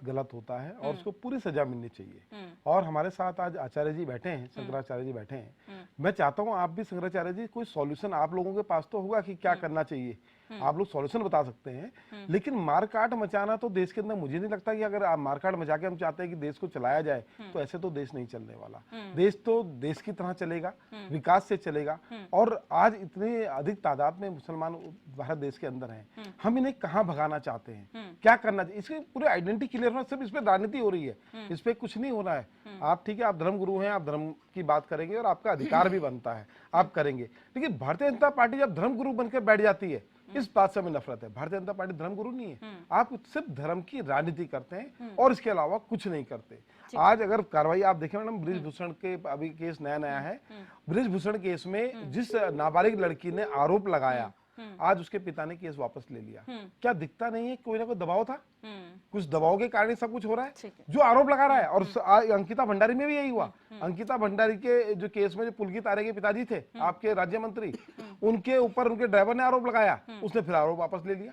[SPEAKER 7] गलत होता है और उसको पूरी सजा मिलनी चाहिए। और हमारे साथ आज आचार्य जी बैठे हैं, शंकराचार्य जी बैठे हैं। मैं चाहता हूँ आप भी शंकराचार्य जी, कोई सॉल्यूशन आप लोगों के पास तो होगा कि क्या करना चाहिए। आप लोग सॉल्यूशन बता सकते हैं, लेकिन मारकाट मचाना तो देश के अंदर मुझे नहीं लगता कि अगर आप मारकाट मचा के हम चाहते हैं कि देश को चलाया जाए तो ऐसे तो देश नहीं चलने वाला। देश तो देश की तरह चलेगा, विकास से चलेगा। और आज इतने अधिक तादाद में मुसलमान भारत देश के अंदर हैं, हम इन्हें कहाँ भगाना चाहते हैं, क्या करना चाहिए, इसकी पूरी आइडेंटिटी क्लियर होना। सिर्फ इस पे राजनीति हो रही है, इस पे कुछ नहीं हो रहा है। आप ठीक है, आप धर्म गुरु हैं, आप धर्म की बात करेंगे और आपका अधिकार भी बनता है, आप करेंगे। लेकिन भारतीय जनता पार्टी जब धर्म गुरु बनकर बैठ जाती है, इस बात से हमें नफरत है। भारतीय जनता पार्टी धर्म गुरु नहीं है, आप सिर्फ धर्म की राजनीति करते हैं और इसके अलावा कुछ नहीं करते। आज अगर कार्रवाई आप देखें मैडम, बृजभूषण के अभी केस नया है, बृजभूषण केस में जिस नाबालिग लड़की ने आरोप लगाया, आज उसके पिता ने केस वापस ले लिया। क्या दिखता नहीं है कोई ना कोई दबाव था? कुछ दबाव के कारण सब कुछ हो रहा है जो आरोप लगा रहा है। और अंकिता भंडारी में भी यही हुआ। अंकिता भंडारी के जो केस में जो पुलकित आर्य के पिताजी थे, आपके राज्य मंत्री, उनके ऊपर उनके ड्राइवर ने आरोप लगाया, उसने फिर आरोप वापस ले लिया।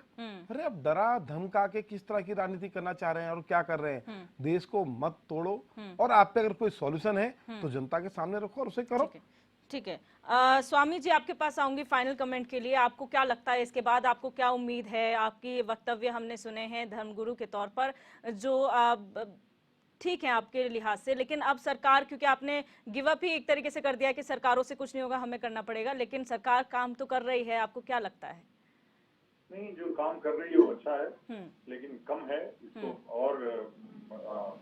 [SPEAKER 7] अरे अब डरा धमका के किस तरह की राजनीति करना चाह रहे हैं और क्या कर रहे हैं? देश को मत तोड़ो, और आप पे अगर कोई सॉल्यूशन है तो जनता के सामने रखो और उसे करो।
[SPEAKER 1] ठीक है, स्वामी जी आपके पास आऊंगी फाइनल कमेंट के लिए। आपको क्या लगता है इसके बाद, आपको क्या उम्मीद है? आपकी वक्तव्य हमने सुने हैं धर्मगुरु के तौर पर, जो ठीक है आपके लिहाज से, लेकिन अब सरकार, क्योंकि आपने गिव अप ही एक तरीके से कर दिया कि सरकारों से कुछ नहीं होगा, हमें करना पड़ेगा, लेकिन सरकार काम तो कर रही है, आपको क्या लगता है?
[SPEAKER 8] नहीं, जो काम कर रही है वो अच्छा है, लेकिन कम है, इसको और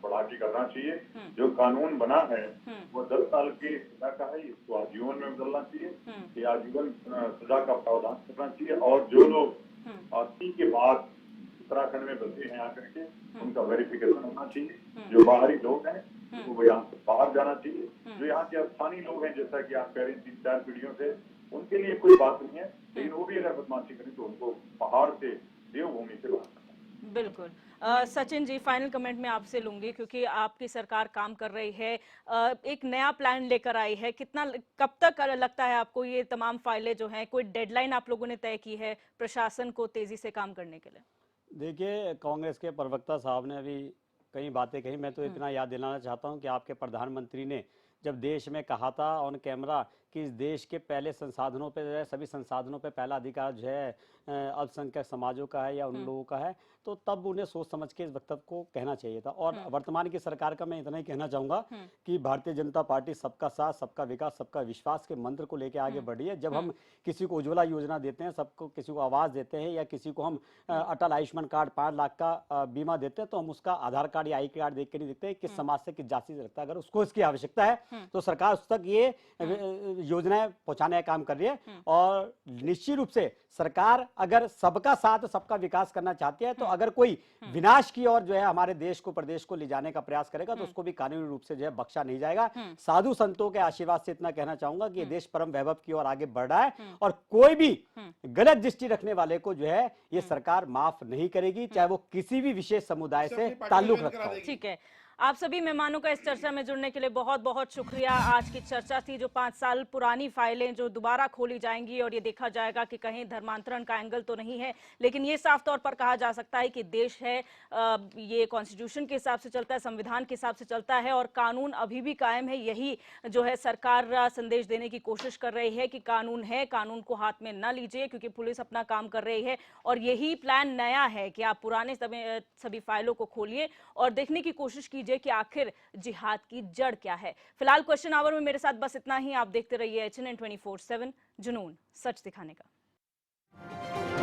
[SPEAKER 8] बढ़ा के करना चाहिए। जो कानून बना है वो 10 साल की सजा का है, इसको आजीवन में बदलना चाहिए, ये आजीवन सजा का प्रावधान करना चाहिए। और जो लोग आती के बाद उत्तराखंड में बसे हैं आकर के, उनका वेरिफिकेशन होना चाहिए। जो बाहरी लोग हैं वो यहाँ से बाहर जाना चाहिए। जो यहाँ के स्थानीय लोग हैं, जैसा कि आप कह रहे हैं 3-4 पीढ़ियों से, उनके लिए कोई बात नहीं है, लेकिन वो भी अगर बदमाशी करें तो उनको पहाड़ से, देवभूमि से बाहर।
[SPEAKER 1] बिल्कुल। सचिन जी, फाइनल कमेंट में आपसे लूंगी, क्योंकि आपकी सरकार काम कर रही है, एक नया प्लान लेकर आई है। कितना, कब तक लगता है आपको ये तमाम फाइलें जो हैं, कोई डेडलाइन आप लोगों ने तय की है प्रशासन को तेजी से काम करने के लिए?
[SPEAKER 6] देखिए, कांग्रेस के प्रवक्ता साहब ने अभी कई बातें कही। मैं तो इतना याद दिलाना चाहता हूं कि आपके प्रधानमंत्री ने जब देश में कहा था ऑन कैमरा कि इस देश के पहले संसाधनों पे जो है, सभी संसाधनों पे पहला अधिकार जो है अल्पसंख्यक समाजों का है या उन लोगों का है, तो तब उन्हें सोच समझ के इस वक्तव्य को कहना चाहिए था। और वर्तमान की सरकार का मैं इतना ही कहना चाहूँगा कि भारतीय जनता पार्टी सबका साथ, सबका विकास, सबका विश्वास के मंत्र को लेकर आगे बढ़ी है। जब हम किसी को उज्ज्वला योजना देते हैं, सबको किसी को आवास देते हैं, या किसी को हम अटल आयुष्मान कार्ड 5 लाख का बीमा देते हैं, तो हम उसका आधार कार्ड या आई कार्ड देख के नहीं देखते किस समाज से, किस जाति से लगता है। अगर उसको इसकी आवश्यकता है तो सरकार उस तक ये योजनाएं पहुंचाने का काम कर रही है। और निश्चित रूप से सरकार अगर सबका साथ, सबका विकास करना चाहती है, तो अगर कोई विनाश की ओर जो है हमारे देश को, प्रदेश को ले जाने का प्रयास करेगा, तो उसको भी कानूनी रूप से जो है बख्शा नहीं जाएगा। साधु संतों के आशीर्वाद से इतना कहना चाहूंगा कि ये देश परम वैभव की ओर आगे बढ़ रहा है, और कोई भी गलत दृष्टि रखने वाले को जो है ये सरकार माफ नहीं करेगी, चाहे वो किसी भी विशेष समुदाय से ताल्लुक रखता हो।
[SPEAKER 1] ठीक है, आप सभी मेहमानों का इस चर्चा में जुड़ने के लिए बहुत बहुत शुक्रिया। आज की चर्चा थी जो 5 साल पुरानी फाइलें जो दोबारा खोली जाएंगी, और ये देखा जाएगा कि कहीं धर्मांतरण का एंगल तो नहीं है, लेकिन ये साफ तौर पर कहा जा सकता है कि देश है, ये कॉन्स्टिट्यूशन के हिसाब से चलता है, संविधान के हिसाब से चलता है, और कानून अभी भी कायम है। यही जो है सरकार संदेश देने की कोशिश कर रही है कि कानून है, कानून को हाथ में न लीजिए, क्योंकि पुलिस अपना काम कर रही है। और यही प्लान नया है कि आप पुराने सभी फाइलों को खोलिए और देखने की कोशिश कीजिए कि आखिर जिहाद की जड़ क्या है। फिलहाल क्वेश्चन आवर में मेरे साथ बस इतना ही। आप देखते रहिए HNN 24/7, जुनून सच दिखाने का।